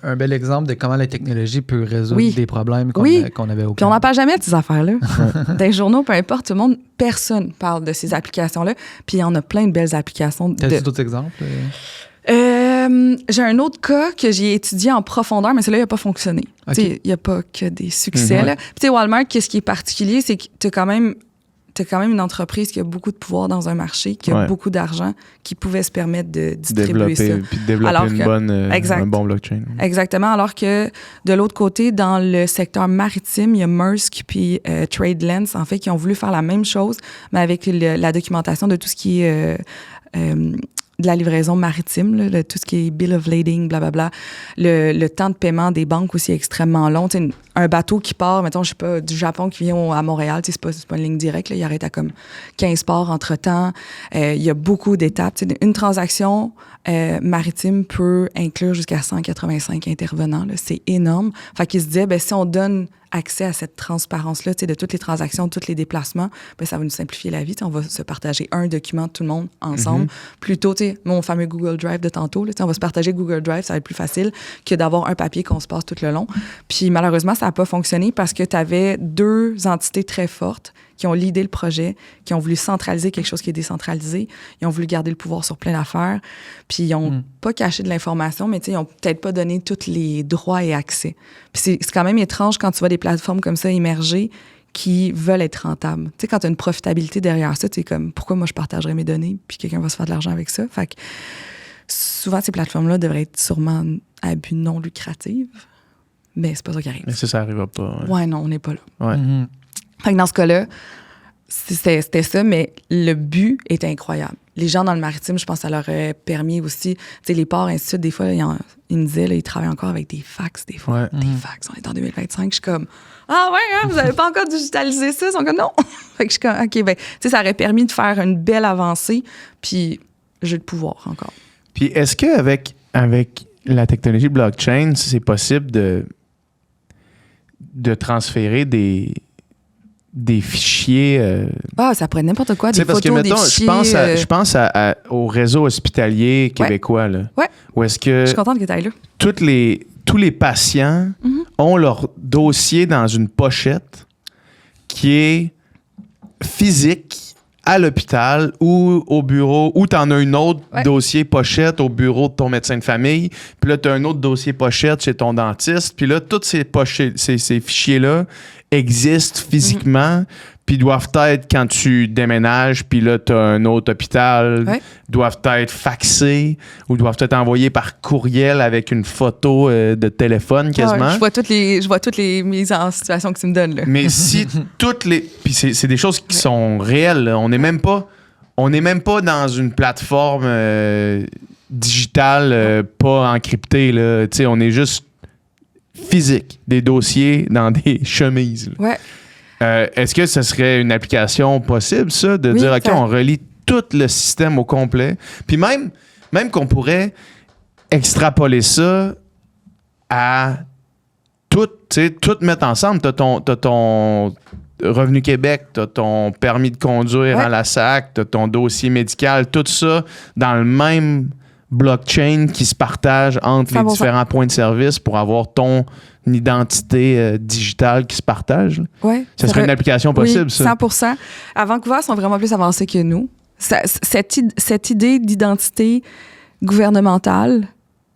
un bel exemple de comment la technologie peut résoudre Oui. des problèmes qu'on Oui. qu'on avait au Puis on n'en Canada. parle jamais de ces affaires-là. Dans les journaux, peu importe, tout le monde, personne parle de ces applications-là. Puis il y en a plein de belles applications. T'as-tu d'autres exemples? J'ai un autre cas que j'ai étudié en profondeur, mais celui-là, il n'a pas fonctionné. Ok. Tu sais, il n'y a pas que des succès. Mhm. là. Puis tu sais, Walmart, qu'est-ce qui est particulier, c'est que tu as quand même t'as quand même une entreprise qui a beaucoup de pouvoir dans un marché, qui a Ouais. beaucoup d'argent, qui pouvait se permettre de distribuer ça. Puis de développer Alors une que- bonne, Exact. un bon blockchain. Exactement. Alors que de l'autre côté, dans le secteur maritime, il y a Maersk puis TradeLens, en fait, qui ont voulu faire la même chose, mais avec la documentation de tout ce qui est de la livraison maritime, là, tout ce qui est bill of lading, blablabla. Le temps de paiement des banques aussi est extrêmement long. Tu sais, un bateau qui part, mettons, je sais pas, du Japon qui vient à Montréal, tu sais, c'est pas une ligne directe, là, il arrête à comme 15 ports entre-temps. Il y a beaucoup d'étapes. Tu sais, une transaction maritime peut inclure jusqu'à 185 intervenants. Là. C'est énorme. Fait qu'ils se disaient, ben, si on donne accès à cette transparence-là, tu sais, de toutes les transactions, tous les déplacements, ben, ça va nous simplifier la vie. Tu sais, on va se partager un document, tout le monde, ensemble. Plutôt, tu sais, mon fameux Google Drive de tantôt, là, tu sais, on va se partager Google Drive, ça va être plus facile que d'avoir un papier qu'on se passe tout le long. Puis malheureusement, ça n'a pas fonctionné parce que tu avais deux entités très fortes qui ont leadé le projet, qui ont voulu centraliser quelque chose qui est décentralisé. Ils ont voulu garder le pouvoir sur plein d'affaires. Puis ils n'ont pas caché de l'information, mais ils n'ont peut-être pas donné tous les droits et accès. Puis c'est quand même étrange quand tu vois des plateformes comme ça émerger qui veulent être rentables. Tu sais, quand tu as une profitabilité derrière ça, tu es comme, pourquoi moi je partagerais mes données puis quelqu'un va se faire de l'argent avec ça? Fait que souvent, ces plateformes-là devraient être sûrement à but non lucratif, mais c'est pas ça qui arrive. Mais ça n'arrivera pas. Ouais, non, on n'est pas là. Ouais. Mhm. Fait que dans ce cas-là, c'était ça, mais le but était incroyable. Les gens dans le maritime, je pense que ça leur aurait permis aussi, tu sais, les ports, ainsi de suite, des fois, ils me disaient, là, ils travaillent encore avec des fax, des fois. Ouais. Des fax, on est en 2025, je suis comme, ah ouais, hein, vous n'avez pas encore digitalisé ça? Ils sont comme, non. Fait que je suis comme, OK, ben, tu sais, ça aurait permis de faire une belle avancée, puis j'ai le pouvoir encore. Puis est-ce qu'avec avec la technologie blockchain, c'est possible de transférer des fichiers... Ah, ça pourrait être n'importe quoi, Tu des sais, parce photos, que, mettons, des fichiers. je pense au réseau hospitalier québécois. Là, Ouais. où est-ce Je que suis contente que tu ailles là. tous les patients ont leur dossier dans une pochette qui est physique à l'hôpital ou au bureau, ou tu en as une autre dossier pochette au bureau de ton médecin de famille, puis là, tu as un autre dossier pochette chez ton dentiste, puis là, tous ces fichiers-là existent physiquement, puis doivent être, quand tu déménages, puis là, tu as un autre hôpital, doivent être faxés ou doivent être envoyés par courriel avec une photo de téléphone quasiment. Je vois toutes les mises en situation que tu me donnes, là. Mais si toutes les... Puis c'est des choses qui sont réelles. Là. On n'est même pas dans une plateforme digitale pas encryptée. Là. Tu sais, on est juste physique. Des dossiers dans des chemises. Là. Ouais. Est-ce que ce serait une application possible, ça, de dire, OK, on relie tout le système au complet? Puis même qu'on pourrait extrapoler ça à tout mettre ensemble. T'as ton Revenu Québec, t'as ton permis de conduire à la SAC, t'as ton dossier médical, tout ça dans le même blockchain qui se partage entre les différents points de service pour avoir ton identité digitale qui se partage. Ouais, ça serait une application possible, ça. 100%. À Vancouver, ils sont vraiment plus avancés que nous. Cette idée d'identité gouvernementale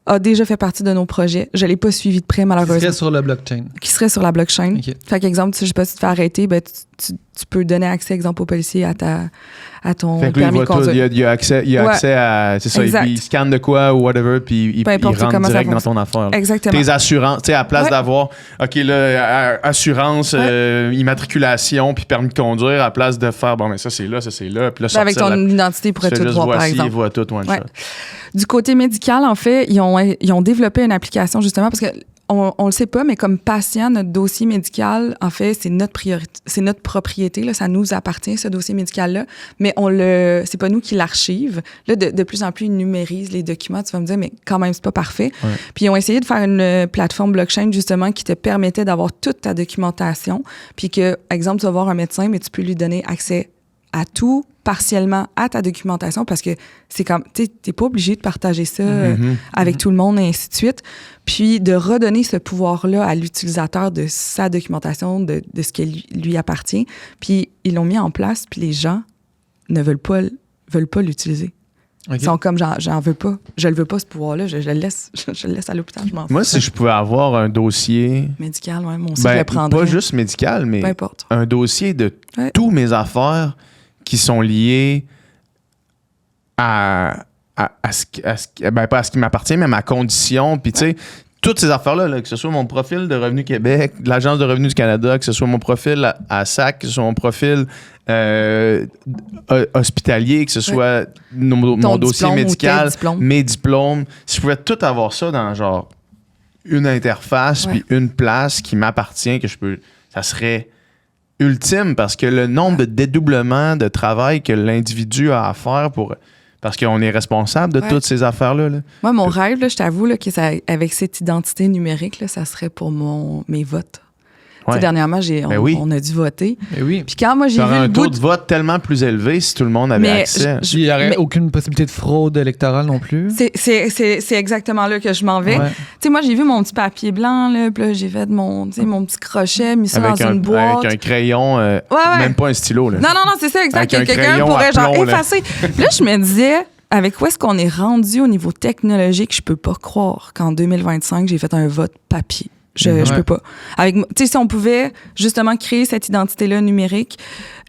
a déjà fait partie de nos projets. Je ne l'ai pas suivi de près, malheureusement. Qui serait sur le blockchain. Qui serait sur la blockchain. Okay. Fait qu'exemple, je sais pas si tu te fais arrêter, ben, tu peux donner accès, exemple, aux policiers à ton permis de conduire. Il y a accès à... C'est ça, il scanne de quoi ou whatever, puis il rentre direct dans ton affaire. Là. Exactement. Tes assurances, tu sais, à place d'avoir, OK, là, assurance, immatriculation, puis permis de conduire, à place de faire, bon, mais ça, c'est là, puis là, sortir avec ton identité, pour tout voir, par exemple. Il voit tout, one shot. Du côté médical, en fait, ils ont développé une application, justement, parce que on le sait pas, mais comme patient, notre dossier médical, en fait, c'est notre priorité, c'est notre propriété. Là, ça nous appartient, ce dossier médical-là. Mais c'est pas nous qui l'archive. Là, de plus en plus, ils numérisent les documents. Tu vas me dire, mais quand même, c'est pas parfait. Ouais. Puis ils ont essayé de faire une plateforme blockchain, justement, qui te permettait d'avoir toute ta documentation. Puis que, exemple, tu vas voir un médecin, mais tu peux lui donner accès à tout, partiellement à ta documentation, parce que c'est comme, tu sais, t'es pas obligé de partager ça avec tout le monde et ainsi de suite. Puis de redonner ce pouvoir-là à l'utilisateur de sa documentation, de ce qui lui appartient. Puis ils l'ont mis en place, puis les gens ne veulent pas l'utiliser. Ils sont comme, j'en veux pas. Je le veux pas, ce pouvoir-là. Je le laisse à l'hôpital, je m'en fous. Moi, si je pouvais avoir un dossier... Médical, ouais, mon aussi, je le prendrais. Pas juste médical, mais peu importe. un dossier de tous mes affaires qui sont liées à pas à ce qui m'appartient, mais à ma condition. Puis, tu sais, toutes ces affaires-là, là, que ce soit mon profil de Revenu Québec, de l'Agence de revenus du Canada, que ce soit mon profil à SAC, que ce soit mon profil hospitalier, que ce soit mon dossier médical, mes diplômes. Si je pouvais tout avoir ça dans genre une interface puis une place qui m'appartient, ça serait ultime parce que le nombre de dédoublements de travail que l'individu a à faire parce qu'on est responsable de toutes ces affaires-là. Là. Moi, mon rêve, là, je t'avoue, là, avec cette identité numérique, là, ça serait pour mes votes. Ouais. Dernièrement, on a dû voter. Puis quand moi, j'ai vu un taux de vote tellement plus élevé si tout le monde avait accès. Il n'y aurait aucune possibilité de fraude électorale non plus. C'est exactement là que je m'en vais. Tu sais, moi, j'ai vu mon petit papier blanc, là, puis là, j'ai fait mon petit crochet, mis ça dans une boîte. Avec un crayon, même pas un stylo. Là. Non, c'est ça, exact. Quelqu'un pourrait genre effacer. Puis là, je me disais... Avec où est-ce qu'on est rendu au niveau technologique, je peux pas croire qu'en 2025, j'ai fait un vote papier. Je peux pas. Tu sais, si on pouvait justement créer cette identité-là numérique,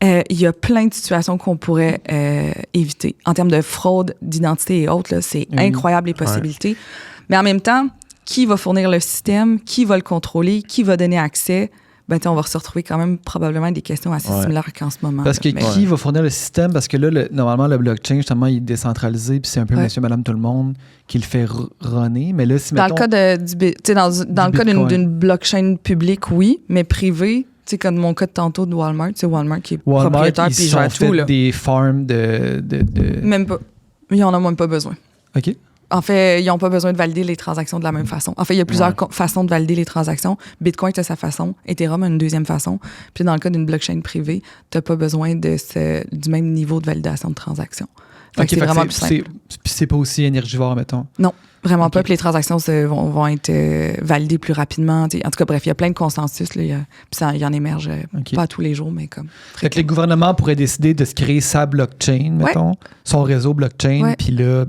il y a plein de situations qu'on pourrait éviter. En termes de fraude, d'identité et autres, là, c'est incroyable les possibilités. Ouais. Mais en même temps, qui va fournir le système? Qui va le contrôler? Qui va donner accès? On va se retrouver quand même probablement des questions assez similaires qu'en ce moment. Parce que qui va fournir le système? Parce que là, normalement, le blockchain, justement, il est décentralisé, puis c'est un peu monsieur, madame, tout le monde qui le fait runner. Mais là, si dans le cas dans le cas d'une blockchain publique, oui, mais privée, tu sais, comme mon cas de tantôt de Walmart, c'est Walmart qui est propriétaire puis il gère tout. Là. Des farms de... Même pas. Ils en ont même pas besoin. OK. En fait, ils n'ont pas besoin de valider les transactions de la même façon. En fait, il y a plusieurs façons de valider les transactions. Bitcoin a sa façon, Ethereum a une deuxième façon. Puis dans le cas d'une blockchain privée, tu n'as pas besoin du même niveau de validation de transaction. C'est vraiment plus simple. C'est pas aussi énergivore, mettons? Non, vraiment pas. Puis les transactions vont être validées plus rapidement. En tout cas, bref, il y a plein de consensus. Là, puis il y en émerge pas tous les jours, mais comme... Fait que les gouvernements pourraient décider de se créer sa blockchain, mettons, son réseau blockchain, puis là,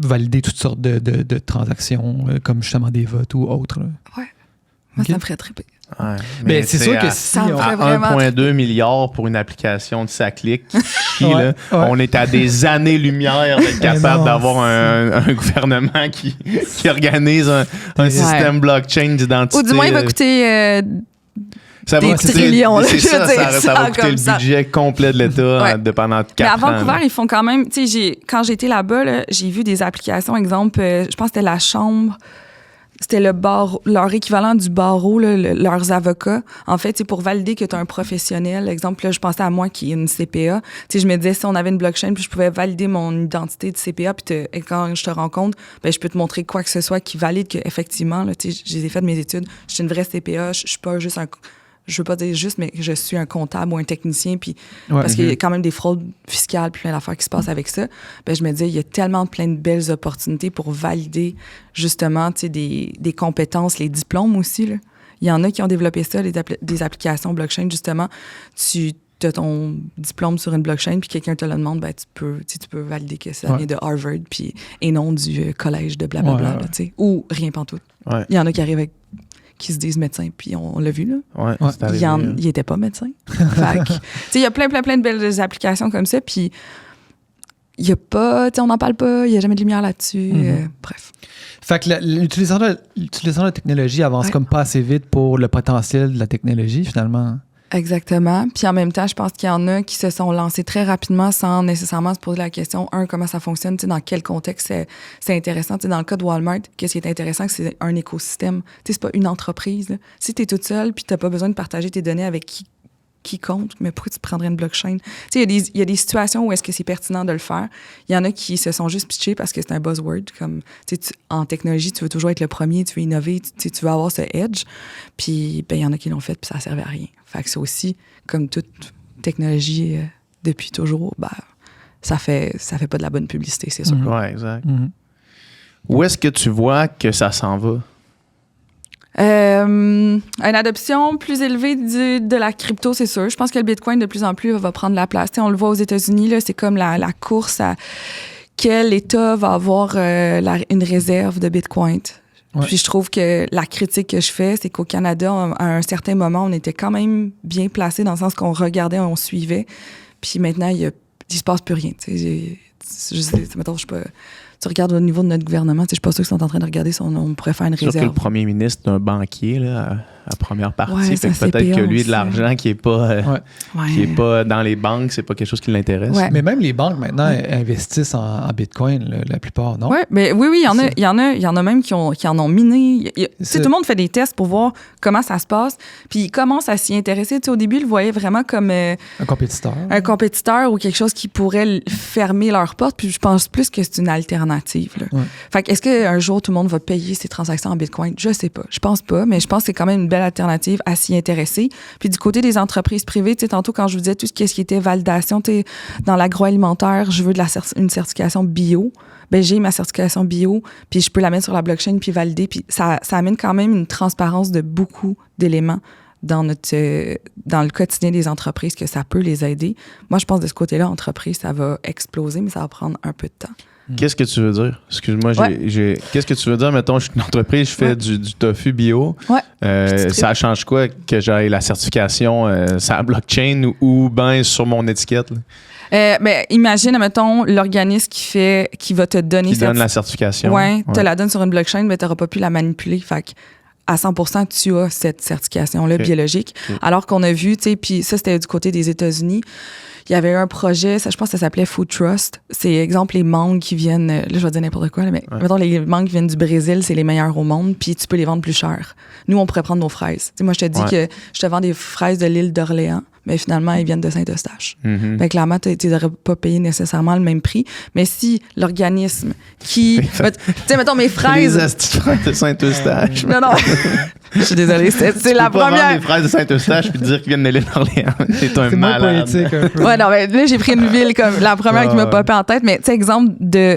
valider toutes sortes de transactions, comme justement des votes ou autres. Là. Ouais. Moi, ça me ferait triper. Ouais, mais c'est sûr que si à 1,2 milliard pour une application de ça clique, on est à des années-lumière d'être capable d'avoir un gouvernement qui organise un système blockchain d'identité. Ou du moins, il va coûter... ça des trillions. C'est ça va coûter le budget complet de l'État pendant 4 ans. Mais à Vancouver, ils font quand même... Tu sais, quand j'étais là-bas, là, j'ai vu des applications. Exemple, je pense que c'était la Chambre... C'était leur équivalent du barreau, là, leurs avocats. En fait, c'est pour valider que tu es un professionnel. Exemple, là, je pensais à moi qui est une CPA. Je me disais, si on avait une blockchain, puis je pouvais valider mon identité de CPA, puis quand je te rencontre, je peux te montrer quoi que ce soit qui valide qu'effectivement, j'ai fait mes études, je suis une vraie CPA, je suis pas juste je veux pas dire juste, mais je suis un comptable ou un technicien, puis parce qu'il y a quand même des fraudes fiscales, puis plein d'affaires qui se passent avec ça. Je me disais, il y a tellement plein de belles opportunités pour valider justement, des compétences, les diplômes aussi, là. Il y en a qui ont développé ça, des applications blockchain, justement. Tu as ton diplôme sur une blockchain, puis quelqu'un te le demande, tu peux valider que ça vient de Harvard, et non du collège de blablabla, ou rien pantoute. Ouais. Il y en a qui arrivent avec qui se disent médecins, puis on l'a vu, là. C'est arrivé, il n'était pas médecin. Il y a plein de belles applications comme ça, puis il n'y a pas, on n'en parle pas, il n'y a jamais de lumière là-dessus. Bref. Fait que l'utilisation de la technologie avance comme pas assez vite pour le potentiel de la technologie, finalement. Exactement. Puis en même temps, je pense qu'il y en a qui se sont lancés très rapidement sans nécessairement se poser la question, comment ça fonctionne, dans quel contexte c'est intéressant. Dans le cas de Walmart, qu'est-ce qui est intéressant, c'est un écosystème. C'est pas une entreprise. Là. Si tu es toute seule puis tu n'as pas besoin de partager tes données avec qui compte, mais pourquoi tu prendrais une blockchain? Il y a des situations où est-ce que c'est pertinent de le faire. Il y en a qui se sont juste pitchés parce que c'est un buzzword. Comme, en technologie, tu veux toujours être le premier, tu veux innover, tu veux avoir ce edge. Puis il y en a qui l'ont fait puis ça ne servait à rien. Fait que c'est aussi, comme toute technologie depuis toujours, ça fait pas de la bonne publicité, c'est sûr. Oui, exact. Où est-ce que tu vois que ça s'en va? Une adoption plus élevée de la crypto, c'est sûr. Je pense que le Bitcoin, de plus en plus, va prendre la place. On le voit aux États-Unis, là, c'est comme la course quel État va avoir une réserve de Bitcoin. Ouais. Puis je trouve que la critique que je fais, c'est qu'au Canada, à un certain moment, on était quand même bien placé dans le sens qu'on regardait, on suivait. Puis maintenant, il se passe plus rien. Je sais, mettons, je sais pas... Tu regardes au niveau de notre gouvernement, je suis pas sûre qu'ils sont en train de regarder si on pourrait faire une Sûr que réserve. le premier ministre est un banquier là, à première partie. Ouais, Fait que c'est peut-être que lui, CPA, de l'argent qui est pas, qui est pas dans les banques, c'est pas quelque chose qui l'intéresse. Ouais. Mais même les banques maintenant investissent en Bitcoin, la plupart, non? Ouais, mais oui, il y en a même qui en ont miné. Tu sais, tout le monde fait des tests pour voir comment ça se passe. Puis ils commencent à s'y intéresser. Tu sais, au début, ils le voyaient vraiment comme Un compétiteur. un compétiteur ou quelque chose qui pourrait fermer leurs portes. Puis je pense plus que c'est une alternative. Là. Ouais. Fait que est-ce qu'un jour, tout le monde va payer ses transactions en Bitcoin? Je sais pas. Je pense pas, mais je pense que c'est quand même une belle alternative à s'y intéresser. Puis du côté des entreprises privées, tu sais, tantôt quand je vous disais tout ce qui était validation, tu sais, dans l'agroalimentaire, je veux une certification bio. Ben j'ai ma certification bio, puis je peux la mettre sur la blockchain puis valider. Puis ça amène quand même une transparence de beaucoup d'éléments dans le quotidien des entreprises, que ça peut les aider. Moi, je pense de ce côté-là, entreprise, ça va exploser, mais ça va prendre un peu de temps. Qu'est-ce que tu veux dire? Excuse-moi, qu'est-ce que tu veux dire? Mettons, je suis une entreprise, je fais du tofu bio. Ouais. Ça change quoi que j'aille la certification sur la blockchain ou bien sur mon étiquette? Ben, imagine, mettons, l'organisme qui va te donner... Qui donne la certification. Ouais, te la donne sur une blockchain, mais tu n'auras pas pu la manipuler. Fait que à 100%, tu as cette certification-là biologique. Alors qu'on a vu, tu sais, puis ça, c'était du côté des États-Unis. Il y avait un projet, je pense que ça s'appelait Food Trust. C'est, exemple, les mangues qui viennent... Là, je vais dire n'importe quoi, mais mettons, les mangues qui viennent du Brésil, c'est les meilleures au monde, puis tu peux les vendre plus cher. Nous, on pourrait prendre nos fraises. Tu sais, moi, je te dis que je te vends des fraises de l'île d'Orléans, mais finalement, elles viennent de Saint-Eustache. Fait clairement, tu n'aurais pas payé nécessairement le même prix. Mais si l'organisme qui... tu sais, mettons, mes fraises... Les astuces de Saint-Eustache. Non. Je suis désolée, c'est la Tu peux pas première... vendre des fraises de Saint-Eustache puis dire qu'ils viennent de l'île d'Orléans. C'est un C'est moins malade. poétique un peu. Ouais, non, mais là, j'ai pris une ville comme la première qui m'a popé en tête. Mais, tu sais, exemple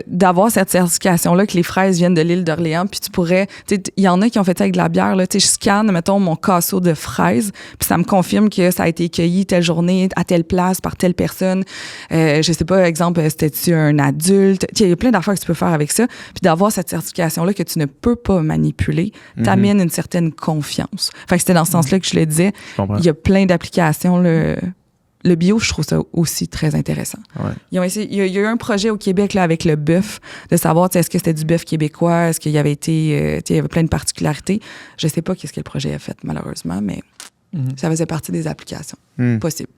d'avoir cette certification-là, que les fraises viennent de l'île d'Orléans, puis tu pourrais... Tu sais, il y en a qui ont fait ça avec de la bière, là. Tu sais, je scanne, mettons, mon casseau de fraises, puis ça me confirme que ça a été cueilli telle journée, à telle place, par telle personne. Je sais pas, exemple, c'était-tu un adulte? Tu sais, il y a plein d'affaires que tu peux faire avec ça. Puis d'avoir cette certification-là que tu ne peux pas manipuler, t'amène une certaine confiance. Fait que c'était dans ce sens-là que je le disais. Il y a plein d'applications. Le bio, je trouve ça aussi très intéressant. Ouais. Ils ont essayé, il y a eu un projet au Québec là, avec le bœuf, de savoir est-ce que c'était du bœuf québécois, est-ce qu'il y avait été... il y avait plein de particularités. Je sais pas qu'est-ce que le projet a fait, malheureusement, mais ça faisait partie des applications possibles.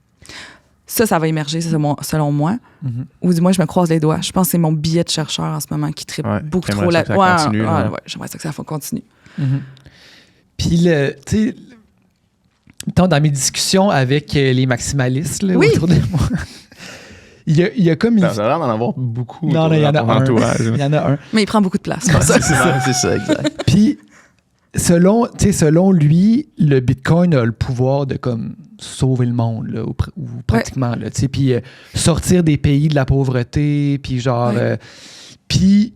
Ça va émerger, selon moi. Ou du moins, je me croise les doigts. Je pense que c'est mon billet de chercheur en ce moment qui tripe beaucoup trop là. J'aimerais ça que ça continue. Puis, tu sais, dans mes discussions avec les maximalistes là, autour de moi, il y a comme... Ça a l'air d'en avoir beaucoup. Non, il y en a un. Entourage. Il y en a un. Mais il prend beaucoup de place. C'est ça, exact. Puis, selon lui, le Bitcoin a le pouvoir de comme sauver le monde, là, ou pratiquement. Là, puis sortir des pays de la pauvreté, puis genre... puis...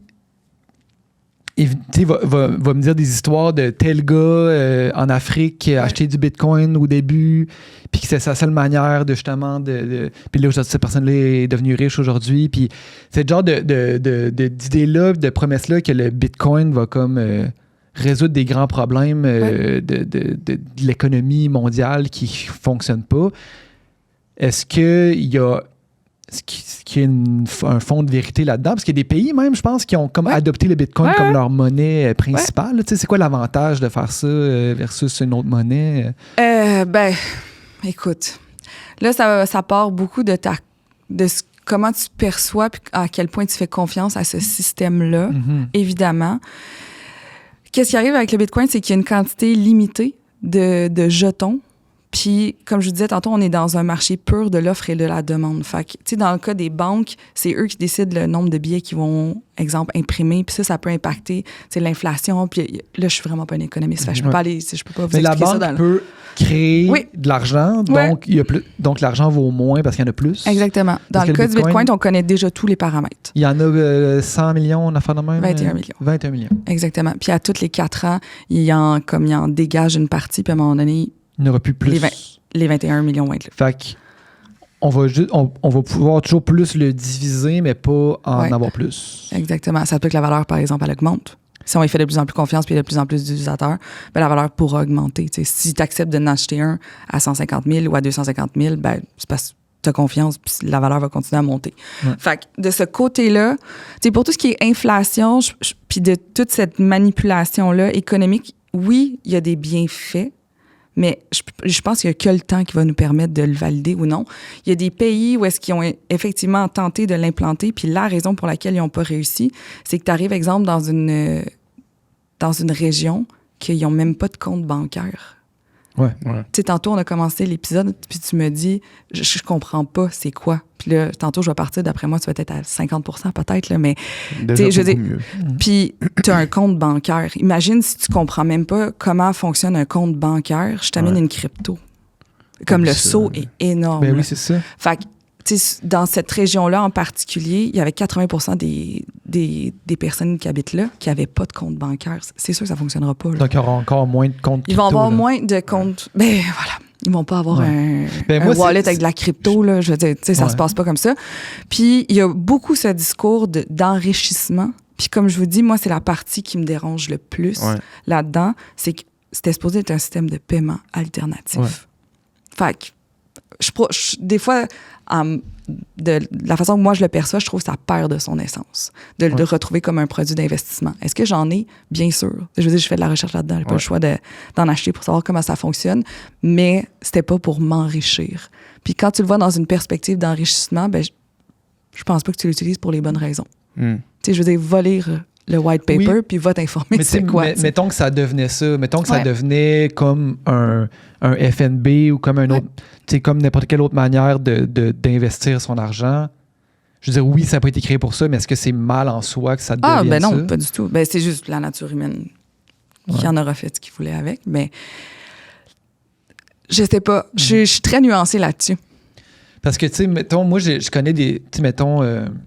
Va me dire des histoires de tel gars en Afrique qui a acheté du Bitcoin au début, puis que c'est sa seule manière de justement puis là, cette personne-là est devenue riche aujourd'hui. Puis c'est le genre d'idées-là, de promesses-là que le Bitcoin va comme résoudre des grands problèmes de l'économie mondiale qui ne fonctionnent pas. Est-ce qu'il y a un fond de vérité là-dedans? Parce qu'il y a des pays même, je pense, qui ont comme adopté le Bitcoin comme leur monnaie principale. Tu sais, c'est quoi l'avantage de faire ça versus une autre monnaie? Ben, écoute, là, ça part beaucoup de comment tu perçois puis à quel point tu fais confiance à ce système-là, évidemment. Qu'est-ce qui arrive avec le Bitcoin, c'est qu'il y a une quantité limitée de jetons. Puis, comme je vous disais tantôt, on est dans un marché pur de l'offre et de la demande. Fait que, tu sais, dans le cas des banques, c'est eux qui décident le nombre de billets qu'ils vont, exemple, imprimer. Puis ça peut impacter, l'inflation. Puis là, je suis vraiment pas une économiste. Fait que je peux pas aller, je peux pas vous expliquer ça. Mais la banque peut créer de l'argent, donc l'argent vaut moins parce qu'il y en a plus. Exactement. Dans le cas du Bitcoin, on connaît déjà tous les paramètres. Il y en a 100 millions, on a fait de même? 21 millions. 21 millions. Exactement. Puis à tous les 4 ans, il en dégage une partie, puis à un moment donné, il n'y aura plus. Les 21 millions vont être là. Fait que on va pouvoir toujours plus le diviser, mais pas en Ouais. avoir plus. Exactement. Ça peut que la valeur, par exemple, elle augmente. Si on y fait de plus en plus confiance puis il y a de plus en plus d'utilisateurs, ben, la valeur pourra augmenter. T'sais, si tu acceptes de n'acheter un à 150 000 ou à 250 000, ben, c'est parce que tu as confiance puis la valeur va continuer à monter. Ouais. Fait que de ce côté-là, pour tout ce qui est inflation puis de toute cette manipulation-là économique, oui, il y a des bienfaits, mais je pense qu'il n'y a que le temps qui va nous permettre de le valider ou non. Il y a des pays où est-ce qu'ils ont effectivement tenté de l'implanter, puis la raison pour laquelle ils n'ont pas réussi, c'est que tu arrives, exemple, dans une région qu'ils n'ont même pas de compte bancaire. Ouais. Tu sais, tantôt, on a commencé l'épisode, puis tu me dis, je comprends pas c'est quoi. Puis là, tantôt, je vais partir, d'après moi, tu vas être à 50% peut-être, là, mais Déjà je veux beaucoup dire, mieux. puis tu as un compte bancaire. Imagine si tu comprends même pas comment fonctionne un compte bancaire, je t'amène Ouais. une crypto. Comme le ça, saut est énorme. Ben là. oui, c'est ça. Fait que, tu sais, dans cette région-là en particulier, il y avait 80% des personnes qui habitent là qui n'avaient pas de compte bancaire. C'est sûr que ça ne fonctionnera pas. Là. Donc, il y aura encore moins de comptes Ils vont crypto, avoir là. moins de comptes. Ben voilà. Ils vont pas avoir Ouais. un, Ben, un moi, c'est- wallet avec de la crypto. Là. Je veux dire, tu sais, ça Ouais. se passe pas comme ça. Puis, il y a beaucoup ce discours d'enrichissement. Puis, comme je vous dis, moi, c'est la partie qui me dérange le plus Ouais. là-dedans. C'est que c'était supposé être un système de paiement alternatif. Ouais. Fait que, des fois, de la façon que moi je le perçois, je trouve que ça perd de son essence. De le retrouver comme un produit d'investissement. Est-ce que j'en ai? Bien sûr. Je veux dire, je fais de la recherche là-dedans. J'ai pas le choix d'en acheter pour savoir comment ça fonctionne. Mais c'était pas pour m'enrichir. Puis quand tu le vois dans une perspective d'enrichissement, ben, je pense pas que tu l'utilises pour les bonnes raisons. Hmm. Tu sais, je veux dire, va lire le white paper Oui. puis va t'informer Mais de c'est quoi. tu sais. mettons que ça devenait ça. Mettons que ça Ouais. devenait comme un FNB ou comme un autre, tu sais, comme n'importe quelle autre manière d'investir son argent. Je veux dire, oui, ça n'a pas été créé pour ça, mais est-ce que c'est mal en soi que ça devienne Ah, ben non, ça? pas du tout. Ben, c'est juste la nature humaine qui en aura fait ce qu'il voulait avec. Mais je sais pas. Je suis très nuancée là-dessus. Parce que, tu sais, mettons, moi, je connais des... Tu sais, mettons,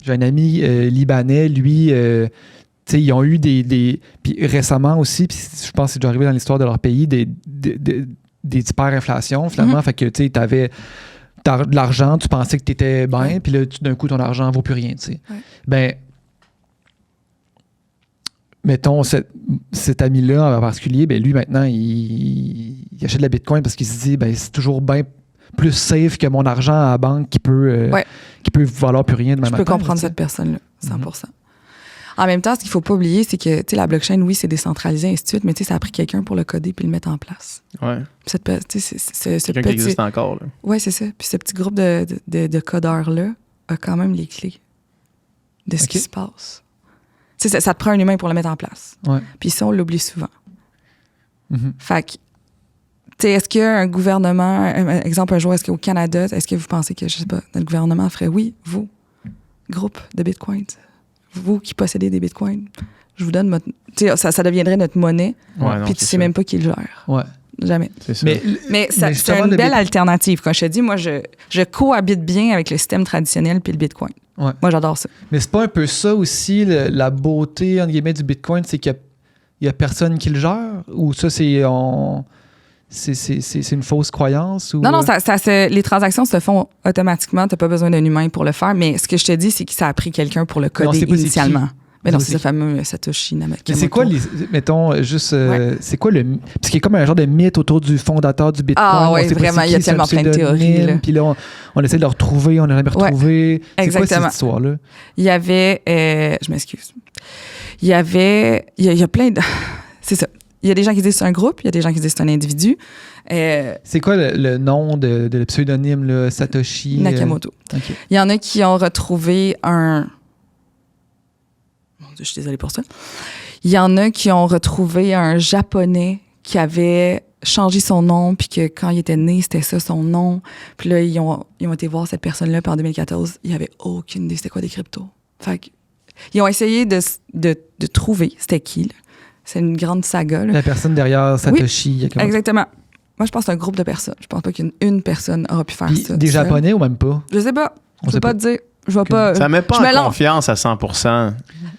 j'ai un ami libanais, lui, tu sais, ils ont eu des puis récemment aussi, puis je pense que c'est déjà arrivé dans l'histoire de leur pays, des hyperinflations, finalement. Fait que, tu sais, t'avais de l'argent, tu pensais que t'étais bien, puis là, d'un coup, ton argent vaut plus rien, tu sais. Ouais. Ben, mettons, cet ami-là en particulier, ben lui, maintenant, il achète de la Bitcoin parce qu'il se dit, ben, c'est toujours bien plus safe que mon argent à la banque qui peut valoir plus rien demain Je peux matin, comprendre tu sais. cette personne-là, 100%. En même temps, ce qu'il faut pas oublier, c'est que, tu sais, la blockchain, oui, c'est décentralisé, ainsi de suite, mais tu sais, ça a pris quelqu'un pour le coder puis le mettre en place. Ouais. Puis tu sais, ce Quelqu'un qui existe encore. Là. Oui, c'est ça. Puis ce petit groupe de codeurs-là a quand même les clés de ce OK. qui se passe. Tu sais, ça te prend un humain pour le mettre en place. Ouais. Puis ça, on l'oublie souvent. Mhm. Fait que, tu sais, est-ce qu'un gouvernement, exemple un jour, est-ce qu'au Canada, est-ce que vous pensez que, je sais pas, notre gouvernement ferait, oui, vous, groupe de bitcoins, vous qui possédez des bitcoins, je vous donne votre... Tu sais, ça deviendrait notre monnaie, Ouais, non, puis tu c'est sais ça. même pas qui le gère. Ouais. Jamais. C'est ça. Mais c'est justement, une le belle alternative. Quand je te dis, moi, je cohabite bien avec le système traditionnel puis le bitcoin. Ouais. Moi, j'adore ça. Mais c'est pas un peu ça aussi, la beauté, entre guillemets, du Bitcoin, c'est qu'il y a personne qui le gère? Ou ça, c'est une fausse croyance? Ou, Non, les transactions se font automatiquement. Tu n'as pas besoin d'un humain pour le faire. Mais ce que je te dis, c'est que ça a pris quelqu'un pour le coder c'est pas c'est initialement. qui. Mais non, C'est c'est ce fameux Satoshi Nakamoto. Mais c'est quoi, mettons, juste, Ouais. c'est quoi le... Parce qu'il y a comme un genre de mythe autour du fondateur du Bitcoin. Ah On ouais, sait pas vraiment, c'est il y a qui, c'est un tellement plein de théories, pseudonyme, là. Puis là, on essaie de le retrouver, on n'a jamais retrouvé. C'est quoi exactement. cette histoire-là? Il y avait... je m'excuse. Il y avait... Il y a plein de... C'est ça. Il y a des gens qui disent que c'est un groupe, il y a des gens qui disent que c'est un individu. C'est quoi le nom de le pseudonyme, là, Satoshi? Nakamoto. OK. Il y en a qui ont retrouvé un... Mon Dieu, je suis désolée pour ça. Il y en a qui ont retrouvé un Japonais qui avait changé son nom, puis que quand il était né, c'était ça son nom. Puis là, ils ont été voir cette personne-là, puis en 2014, il n'y avait aucune idée c'était quoi des cryptos. Fait que, ils ont essayé de trouver c'était qui, là. C'est une grande saga, là. La personne derrière Satoshi. Nakamoto. Exactement. Moi, je pense que c'est un groupe de personnes. Je pense pas qu'une personne aura pu faire Puis ça. des seule. Japonais ou même pas? Je sais pas. On Je sait peux pas te dire. Je vais pas. Ça met pas je me en lance. confiance à 100%.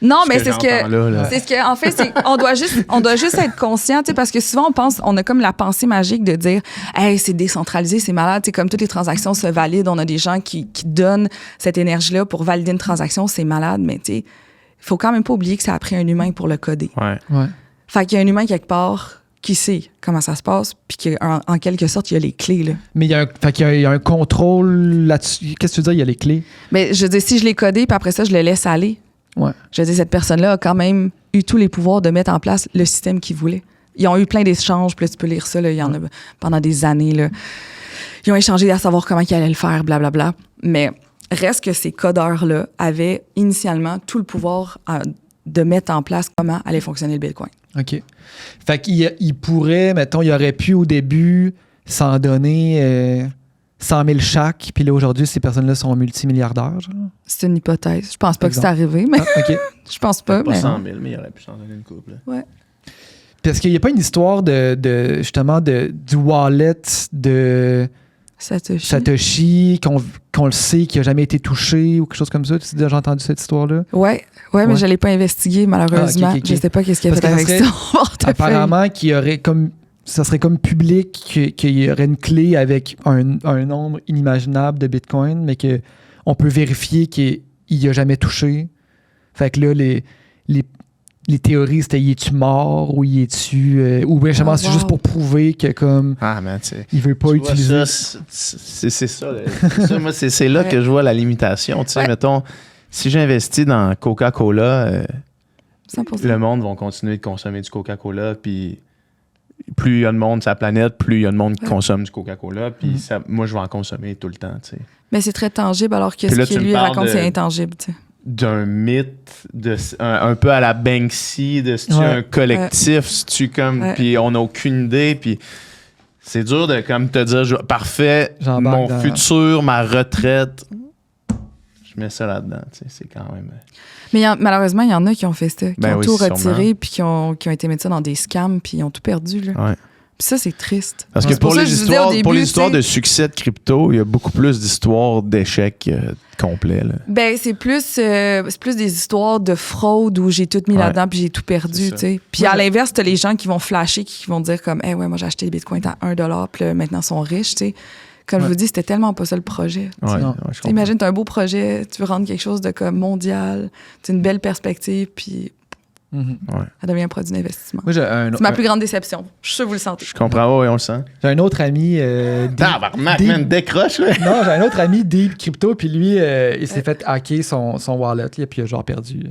Non, mais c'est ce j'entends que. là. C'est ce que, en fait, on doit juste être conscient, tu sais, parce que souvent, on a comme la pensée magique de dire, hey, c'est décentralisé, c'est malade, tu sais, comme toutes les transactions se valident, on a des gens qui donnent cette énergie-là pour valider une transaction, c'est malade, mais tu sais, il faut quand même pas oublier que ça a pris un humain pour le coder. Ouais. Fait qu'il y a un humain quelque part qui sait comment ça se passe, puis qu'en quelque sorte, il y a les clés, là. Mais il y a un contrôle là-dessus. Qu'est-ce que tu veux dire, il y a les clés? Mais je veux dire, si je l'ai codé, puis après ça, je le laisse aller, Ouais. je veux dire, cette personne-là a quand même eu tous les pouvoirs de mettre en place le système qu'il voulait. Ils ont eu plein d'échanges, puis là, tu peux lire ça, là, il y en a pendant des années, là. Ils ont échangé à savoir comment ils allaient le faire, blablabla. Mais reste que ces codeurs-là avaient initialement tout le pouvoir de mettre en place comment allait fonctionner le Bitcoin. OK. Fait qu'il pourrait, mettons, il aurait pu au début s'en donner 100 000 chaque, puis là, aujourd'hui, ces personnes-là sont multimilliardaires, genre? C'est une hypothèse. Je pense pas que c'est Exemple. arrivé, mais Ah, OK. je pense pas. Pas Mais 100 000, mais il aurait pu s'en donner une couple. Là. ouais. Parce qu'il n'y a pas une histoire justement du wallet de Satoshi qu'on le sait, qui n'a jamais été touché ou quelque chose comme ça. Tu as déjà entendu cette histoire-là? Ouais, mais je l'ai pas investigué, malheureusement. Ah, ok. Je sais pas qu'est-ce qu'il a Parce fait avec que ça son portefeuille. Apparemment, qu'il y aurait comme ça serait comme public qu'il y aurait une clé avec un nombre inimaginable de Bitcoin, mais qu'on peut vérifier qu'il n'y a jamais touché. Fait que là, les théories, c'était « es-tu mort » ou « es-tu... ou justement, c'est juste pour prouver que comme Ah, man, tu sais. il veut pas Tu vois, utiliser... ça, c'est ça. Moi, c'est là que je vois la limitation. Tu sais, mettons, si j'investis dans Coca-Cola, 100%. le monde va continuer de consommer du Coca-Cola, puis plus il y a de monde sur la planète, plus il y a de monde qui consomme du Coca-Cola, puis moi, je vais en consommer tout le temps, tu sais. Mais c'est très tangible, alors que Puis là, ce qu'il tu me lui parles raconte, de- c'est intangible, tu sais. D'un mythe, un peu à la Banksy, de si tu Ouais. un collectif, si tu comme, Ouais. puis on n'a aucune idée, puis c'est dur de comme te dire, parfait, J'embarque mon dans- futur, ma retraite, je mets ça là-dedans, tu sais, c'est quand même... Mais malheureusement, il y en a qui ont fait ça, qui Ben ont oui, tout sûrement. retiré, puis qui ont été mettre ça dans des scams, puis ils ont tout perdu, là. Ouais. Puis ça, c'est triste. Parce que C'est pour pour ça les que je disais histoires, au début, pour les histoires tu sais, de succès de crypto, il y a beaucoup plus d'histoires d'échecs complets, là. Ben, c'est plus des histoires de fraude où j'ai tout mis Ouais. là-dedans puis j'ai tout perdu, C'est tu ça. sais. Puis à l'inverse, t'as les gens qui vont flasher, qui vont dire comme, hey, ouais, moi j'ai acheté les bitcoins à $1, puis là, maintenant ils sont riches, tu sais. Comme je vous dis, c'était tellement pas ça le projet. Ouais, Non. ouais, je comprends. Imagine, t'as un beau projet, tu veux rendre quelque chose de comme mondial, t'as une belle perspective, puis Mhm. ça devient un produit d'investissement. Moi, C'est ma plus grande déception. Je suis sûre que vous le sentez. Je comprends, ouais, on le sent. j'ai un autre ami... Tabarnak, Deep- man, décroche, là! Non, j'ai un autre ami, Deep Crypto, puis lui, il s'est fait hacker son wallet, là, puis il a genre perdu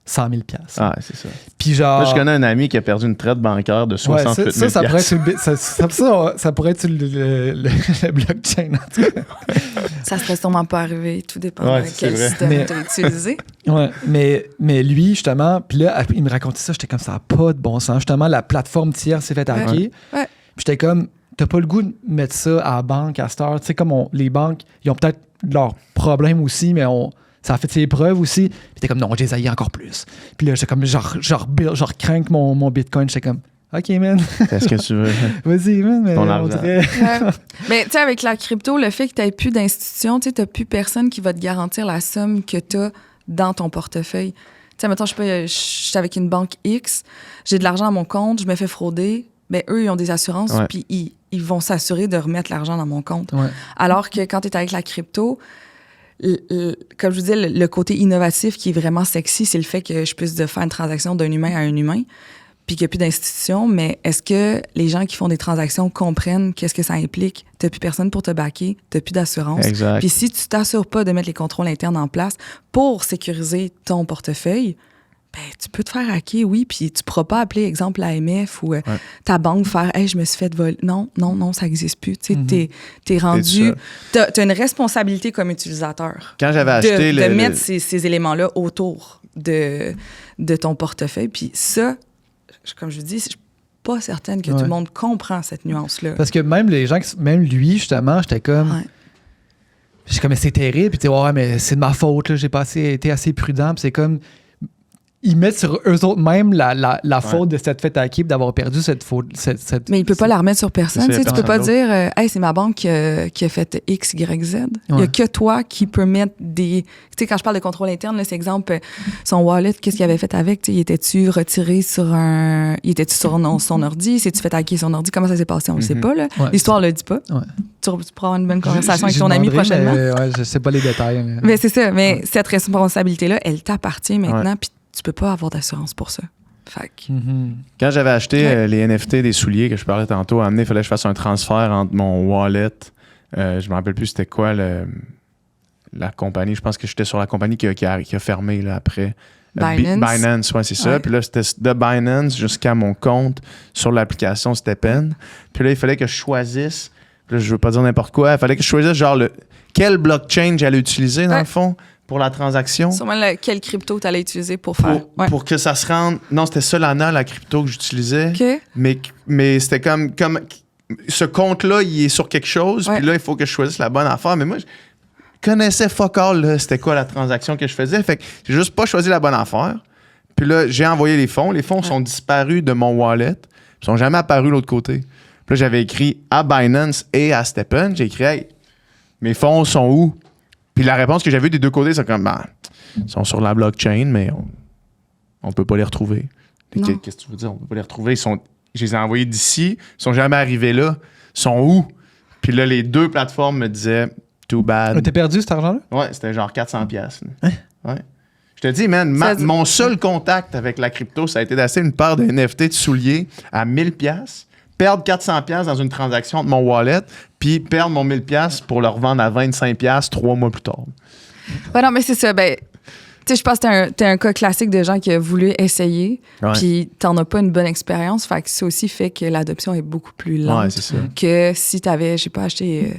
100 000 $. Ah, c'est ça. Puis genre... Moi, je connais un ami qui a perdu une traite bancaire de 68 000 ça pourrait être, ça pourrait être le blockchain, en tout cas. Ça serait sûrement pas arrivé, tout dépend Ouais, de c'est quel vrai. système Mais- t'as utilisé. Ouais, mais lui, justement, puis là, il me racontait ça, j'étais comme ça, n'a pas de bon sens. Justement, la plateforme tiers s'est fait hacker. Ouais. Puis j'étais comme, t'as pas le goût de mettre ça à la banque à cette heure. Tu sais, comme les banques, ils ont peut-être leurs problèmes aussi, mais ça a fait ses preuves aussi. Puis t'es comme, non, je les haïs encore plus. Puis là, j'étais comme, genre crank mon Bitcoin. J'étais comme, OK, man, Qu'est-ce que tu veux? vas-y, man, mais Ton on argent. dirait... Ouais. Mais tu sais, avec la crypto, le fait que tu n'aies plus d'institution, tu n'as plus personne qui va te garantir la somme que tu as dans ton portefeuille. Tu sais, mettons, je suis avec une banque X, j'ai de l'argent à mon compte, je me fais frauder. Ben, eux, ils ont des assurances, Ouais. puis ils vont s'assurer de remettre l'argent dans mon compte. Ouais. Alors que quand tu es avec la crypto, comme je vous disais, le côté innovatif qui est vraiment sexy, c'est le fait que je puisse faire une transaction d'un humain à un humain, puis qu'il n'y a plus d'institution. Mais est-ce que les gens qui font des transactions comprennent qu'est-ce que ça implique? Tu n'as plus personne pour te backer, tu n'as plus d'assurance. Exact. Puis si tu t'assures pas de mettre les contrôles internes en place pour sécuriser ton portefeuille, ben, tu peux te faire hacker, oui, puis tu ne pourras pas appeler, exemple, l'AMF ou ta banque faire « Hey, je me suis fait voler ». Non, ça n'existe plus. Tu sais, t'es rendu... T'as une responsabilité comme utilisateur Quand j'avais acheté de mettre ces éléments-là autour de ton portefeuille. Puis ça, comme je vous dis, je suis pas certaine que tout le monde comprend cette nuance-là. Parce que même les gens, même lui, justement, j'étais comme... Ouais. J'étais comme, mais c'est terrible. Puis tu sais, ouais, mais c'est de ma faute, là, j'ai pas été assez prudent. Puis c'est comme... ils mettent sur eux autres même la faute de cette fête hacker d'avoir perdu cette faute. Mais il peut pas la remettre sur personne. C'est Tu sais, tu peux pas personne dire hey, c'est ma banque qui a fait X, Y, Z. Il y a que toi qui peux mettre des. Tu sais, quand je parle de contrôle interne, là, c'est exemple, son wallet, qu'est-ce qu'il avait fait avec? Tu sais, il était-tu retiré sur un. Il était-tu sur son ordi? S'est-tu fait hacker son ordi? Comment ça s'est passé? On le sait pas, là. Ouais. L'histoire le dit pas. Ouais. Tu pourras avoir une bonne conversation avec J'y ton ami demanderai, prochainement. Mais, ouais, je sais pas les détails. Mais c'est ça. Mais cette responsabilité-là, elle t'appartient maintenant, puis tu peux pas avoir d'assurance pour ça. Fait que... Quand j'avais acheté les NFT des souliers que je parlais tantôt, à amener, il fallait que je fasse un transfert entre mon wallet. Je me rappelle plus c'était quoi la compagnie. Je pense que j'étais sur la compagnie qui a fermé là, après. Binance, ouais, c'est ça. Ouais. Puis là, c'était de Binance jusqu'à mon compte sur l'application Stepn. Puis là, il fallait que je choisisse. Puis là, je veux pas dire n'importe quoi. Il fallait que je choisisse genre quel blockchain j'allais utiliser dans le fond pour la transaction. Sûrement quel crypto tu allais utiliser pour faire. Pour que ça se rende. Non, c'était Solana, la crypto que j'utilisais. OK. Mais c'était comme ce compte-là, il est sur quelque chose. Ouais. Puis là, il faut que je choisisse la bonne affaire. Mais moi, je connaissais fuck all, là, c'était quoi la transaction que je faisais. Fait que j'ai juste pas choisi la bonne affaire. Puis là, j'ai envoyé les fonds. Les fonds sont disparus de mon wallet. Ils sont jamais apparus de l'autre côté. Puis là, j'avais écrit à Binance et à Stepn. J'ai écrit, hey, mes fonds sont où? Puis la réponse que j'avais des deux côtés, c'est comme, ils sont sur la blockchain, mais on peut pas les retrouver. Qu'est-ce que tu veux dire? On peut pas les retrouver. Je les ai envoyés d'ici. Ils sont jamais arrivés là. Ils sont où? Puis là, les deux plateformes me disaient, too bad. T'as perdu cet argent-là? Ouais, c'était genre 400$. Ouais. Je te dis, man, mon seul contact avec la crypto, ça a été d'acheter une paire de NFT de souliers à 1000$, perdre 400$ dans une transaction de mon wallet, puis perdre mon 1000$ pour le revendre à 25$ 3 mois plus tard. Ben non, mais c'est ça. Ben, tu sais, je pense que t'es un cas classique de gens qui ont voulu essayer, puis t'en as pas une bonne expérience. Fait que ça aussi fait que l'adoption est beaucoup plus lente c'est ça. que si t'avais, je sais pas, acheté...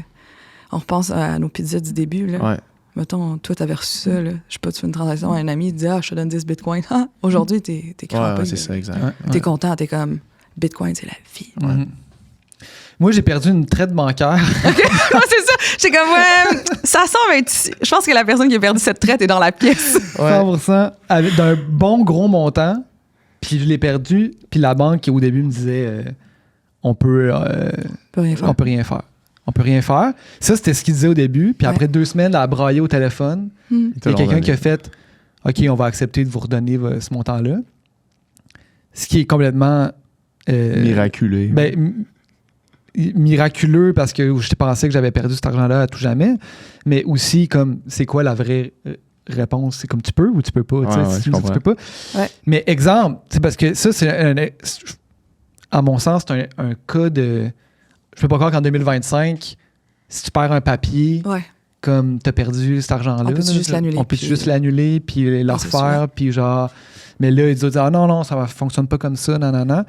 on repense à nos pizzas du début, là. Ouais. Mettons, toi, t'avais reçu ça, là. Je sais pas, tu fais une transaction à un ami, il te dit « je te donne 10 bitcoins. » Aujourd'hui, t'es crampé. Ouais, c'est ça, exact. T'es content, t'es comme « Bitcoin, c'est la vie. » Moi, j'ai perdu une traite bancaire. C'est ça. J'étais comme, ça semble être... Je pense que la personne qui a perdu cette traite est dans la pièce. 100% d'un bon gros montant. Puis je l'ai perdu. Puis la banque, au début, me disait on peut rien faire. On peut rien faire. Ça, c'était ce qu'il disait au début. Puis après 2 semaines, elle a braillé au téléphone. Il y a quelqu'un qui a fait OK, on va accepter de vous redonner ce montant-là. Ce qui est complètement... miraculeux. Miraculeux parce que je pensais que j'avais perdu cet argent-là à tout jamais. Mais aussi, comme, c'est quoi la vraie réponse? C'est comme tu peux ou tu peux pas? Tu peux pas. Ouais. Mais exemple, c'est parce que ça, à mon sens, c'est un cas de... Je peux pas croire qu'en 2025, si tu perds un papier, comme tu as perdu cet argent-là, on peut juste l'annuler. On peut juste l'annuler puis le refaire, puis genre... Mais là, ils disent « Ah non, ça ne fonctionne pas comme ça, non. »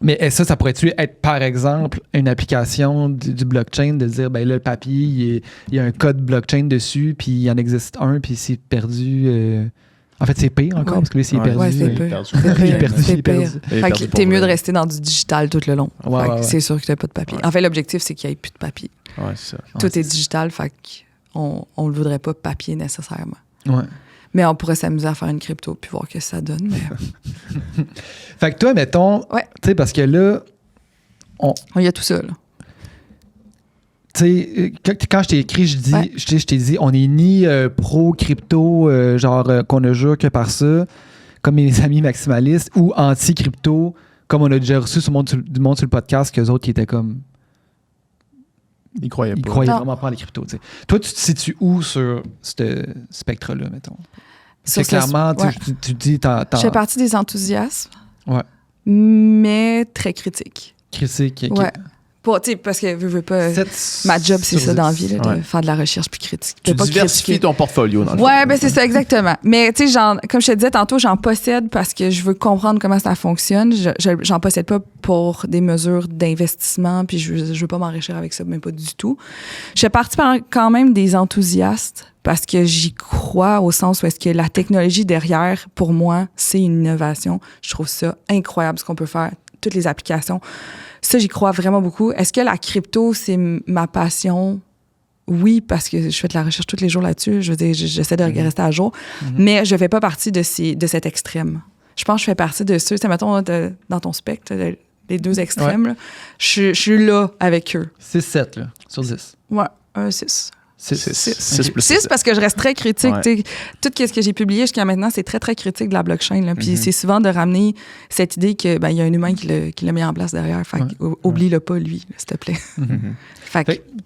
Mais ça pourrait-tu être, par exemple, une application du blockchain de dire, ben là, le papier, il y a un code blockchain dessus, puis il en existe un, puis s'il est perdu... En fait, c'est pire encore, parce que là, s'il est perdu... Ouais, c'est pire. C'est pire. Fait que t'es mieux de rester dans du digital tout le long. C'est sûr que t'as pas de papier. En fait, l'objectif, c'est qu'il n'y ait plus de papier. Ouais, c'est ça. Tout est digital, fait qu'on ne le voudrait pas papier nécessairement. Ouais. Mais on pourrait s'amuser à faire une crypto puis voir ce que ça donne. Mais... Fait que toi, mettons, tu sais, parce que là, il y a tout ça, là. Tu sais, quand je t'ai écrit, je t'ai dit, on n'est ni pro-crypto, qu'on ne jure que par ça, comme mes amis maximalistes, ou anti-crypto, comme on a déjà reçu du monde sur le podcast, qu'eux autres qui étaient comme... Ils croyaient pas. Ils croyaient vraiment pas en les cryptos. T'sais. Toi, tu te situes où sur ce spectre-là, mettons? C'est clairement, tu dis... Je fais partie des enthousiastes, mais très critiques. Critique. Ouais. Parce que veux pas, ma job, c'est ça dans la vie, là, de faire de la recherche puis critique. Tu diversifies ton portfolio, dans le fond. Ouais, ben c'est ça, exactement. Mais tu sais, comme je te disais tantôt, j'en possède parce que je veux comprendre comment ça fonctionne. J'en possède pas pour des mesures d'investissement, puis je veux pas m'enrichir avec ça, mais pas du tout. Je fais partie quand même des enthousiastes parce que j'y crois au sens où est-ce que la technologie derrière, pour moi, c'est une innovation. Je trouve ça incroyable ce qu'on peut faire, toutes les applications. Ça, j'y crois vraiment beaucoup. Est-ce que la crypto, c'est ma passion? oui, parce que je fais de la recherche tous les jours là-dessus. Je veux dire, j'essaie de rester à jour. Mais je fais pas partie de cet extrême. Je pense que je fais partie de ceux, mettons, dans ton spectre, les deux extrêmes, là, je suis là avec eux. 6-7 là, sur 10. Ouais, un 6. 6 plus 6 parce que je reste très critique. Ouais. Tout ce que j'ai publié jusqu'à maintenant, c'est très, très critique de la blockchain. Là. Puis c'est souvent de ramener cette idée qu'il y a un humain qui l'a mis en place derrière. Fait oublie-le pas, lui, là, s'il te plaît.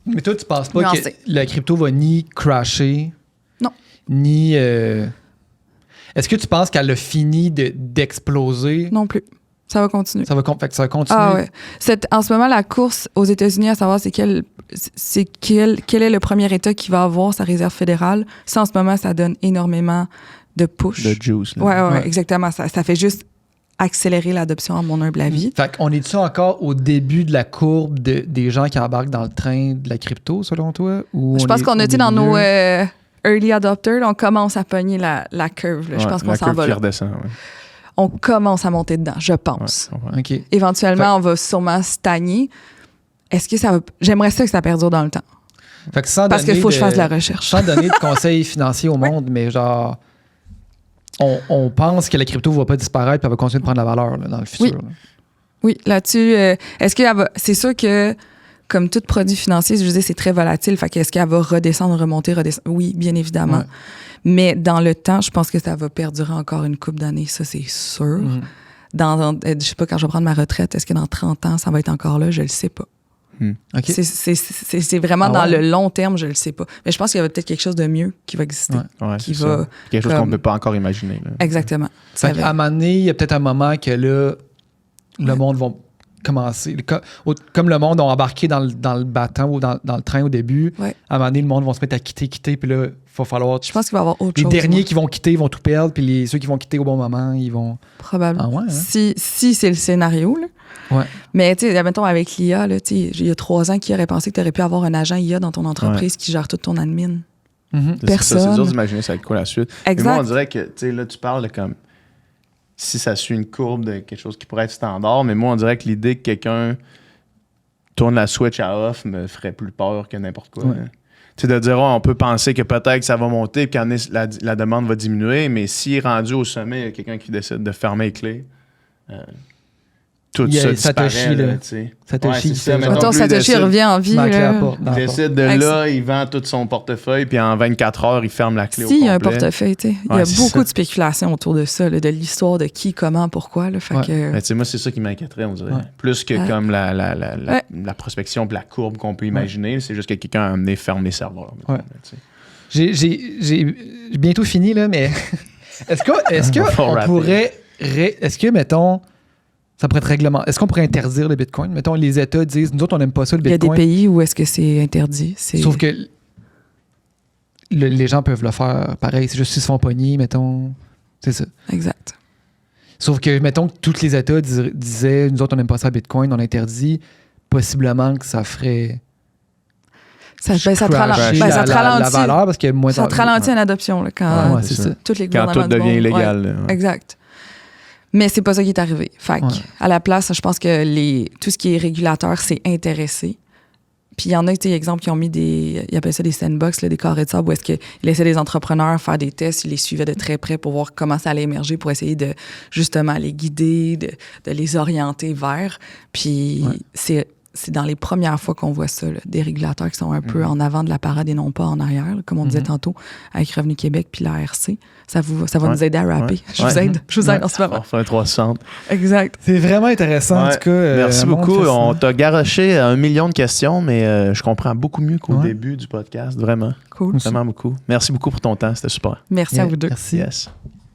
Mais toi, tu penses pas Non, que la crypto va ni crasher, non, ni... Est-ce que tu penses qu'elle a fini d'exploser? non plus. Ça va continuer. Ça va continuer? Ah ouais. En ce moment, la course aux États-Unis à savoir quel est le premier État qui va avoir sa réserve fédérale. Ça, en ce moment, ça donne énormément de push. De juice. Là. Ouais, exactement. Ça fait juste accélérer l'adoption, à mon humble avis. Fait qu'on est-tu encore au début de la courbe des gens qui embarquent dans le train de la crypto, selon toi? Ou je pense qu'on a été dans nos early adopters, là, on commence à pogner la curve. Là. Je pense qu'on s'en va là. On commence à monter dedans, je pense. Ouais, okay. Éventuellement, on va sûrement stagner. Est-ce que ça va... J'aimerais ça que ça perdure dans le temps. Fait que parce qu'il faut que je fasse de la recherche. Sans donner de conseils financiers au monde, mais genre... On pense que la crypto ne va pas disparaître et elle va continuer de prendre la valeur là, dans le futur. Oui, oui là-dessus, est-ce qu'elle va... C'est sûr que, comme tout produit financier, je veux dire, c'est très volatile. Fait qu'est-ce qu'elle va redescendre, remonter, redescendre? Oui, bien évidemment. Ouais. Mais dans le temps, je pense que ça va perdurer encore une couple d'années, ça, c'est sûr. Je sais pas, quand je vais prendre ma retraite, est-ce que dans 30 ans, ça va être encore là? Je le sais pas. Okay. C'est vraiment dans le long terme, je le sais pas. Mais je pense qu'il y a peut-être quelque chose de mieux qui va exister. Ouais, quelque chose qu'on ne peut pas encore imaginer. Là. Exactement. À un moment donné, il y a peut-être un moment que là, le monde va commencer. Comme le monde a embarqué dans le bâton ou dans le train au début, à un moment donné, le monde va se mettre à quitter, puis là, il va falloir... Je pense qu'il va y avoir autre chose. Les derniers qui vont quitter vont tout perdre, puis ceux qui vont quitter au bon moment, ils vont... Probablement. Ah ouais, hein? Si c'est le scénario, là. Ouais. Mais tu sais, mettons avec l'IA, là, il y a 3 ans, qui aurait pensé que tu aurais pu avoir un agent IA dans ton entreprise qui gère toute ton admin? Personne. C'est dur d'imaginer ça va être quoi la suite. Exact. Mais moi, on dirait que, tu sais, là, tu parles de comme... Si ça suit une courbe de quelque chose qui pourrait être standard, mais moi, on dirait que l'idée que quelqu'un tourne la switch à off me ferait plus peur que n'importe quoi. Ouais. Tu sais, de dire, on peut penser que peut-être que ça va monter et que la demande va diminuer, mais si rendu au sommet, il y a quelqu'un qui décide de fermer les clés, tout ça disparaît. Là, Satoshi, Satoshi revient en vie. Il décide de là, il vend tout son portefeuille, puis en 24 heures, il ferme la clé au complet. Il y a un portefeuille, tu sais. Il y a beaucoup de spéculations autour de ça, là, de l'histoire de qui, comment, pourquoi. Là, fait que... Mais moi, c'est ça qui m'inquiéterait, on dirait. Plus que comme la prospection et la courbe qu'on peut imaginer, c'est juste que quelqu'un a amené fermer les serveurs. J'ai bientôt fini, là, mais est-ce qu'on pourrait... Est-ce que, mettons... Ça pourrait être règlement. Est-ce qu'on pourrait interdire le Bitcoin? Mettons, les États disent, nous autres, on n'aime pas ça, le Bitcoin. Il y a des pays où est-ce que c'est interdit. Sauf que les gens peuvent le faire pareil. C'est juste s'ils se font pogner, mettons. C'est ça. Exact. Sauf que, mettons que tous les États disaient, nous autres, on n'aime pas ça, le Bitcoin, on interdit. Possiblement que ça ferait... Ça te ralentit la valeur parce qu'il y a moins... Ça te ralentit une adoption, là, quand c'est ça. Tous les gouvernements quand tout devient illégal. Exact. Mais c'est pas ça qui est arrivé. Fait à la place, je pense que tout ce qui est régulateur s'est intéressé. Puis il y en a, exemple, qui ont mis ils appellent ça des sandbox, là, des carrés de sable, où est-ce qu'ils laissaient les entrepreneurs faire des tests, ils les suivaient de très près pour voir comment ça allait émerger, pour essayer de, justement, les guider, de les orienter vers. Puis c'est dans les premières fois qu'on voit ça, là, des régulateurs qui sont un peu en avant de la parade et non pas en arrière, là, comme on disait tantôt, avec Revenu Québec puis l'ARC. Ça va nous aider à rapper. Je vous aide en ce moment. On fait un 360. Exact. C'est vraiment intéressant, en tout cas. Merci beaucoup. On t'a garoché 1 million de questions, mais je comprends beaucoup mieux qu'au début du podcast. Vraiment. Cool. Vraiment beaucoup. Merci beaucoup pour ton temps. C'était super. Merci à vous deux. Merci. Yes.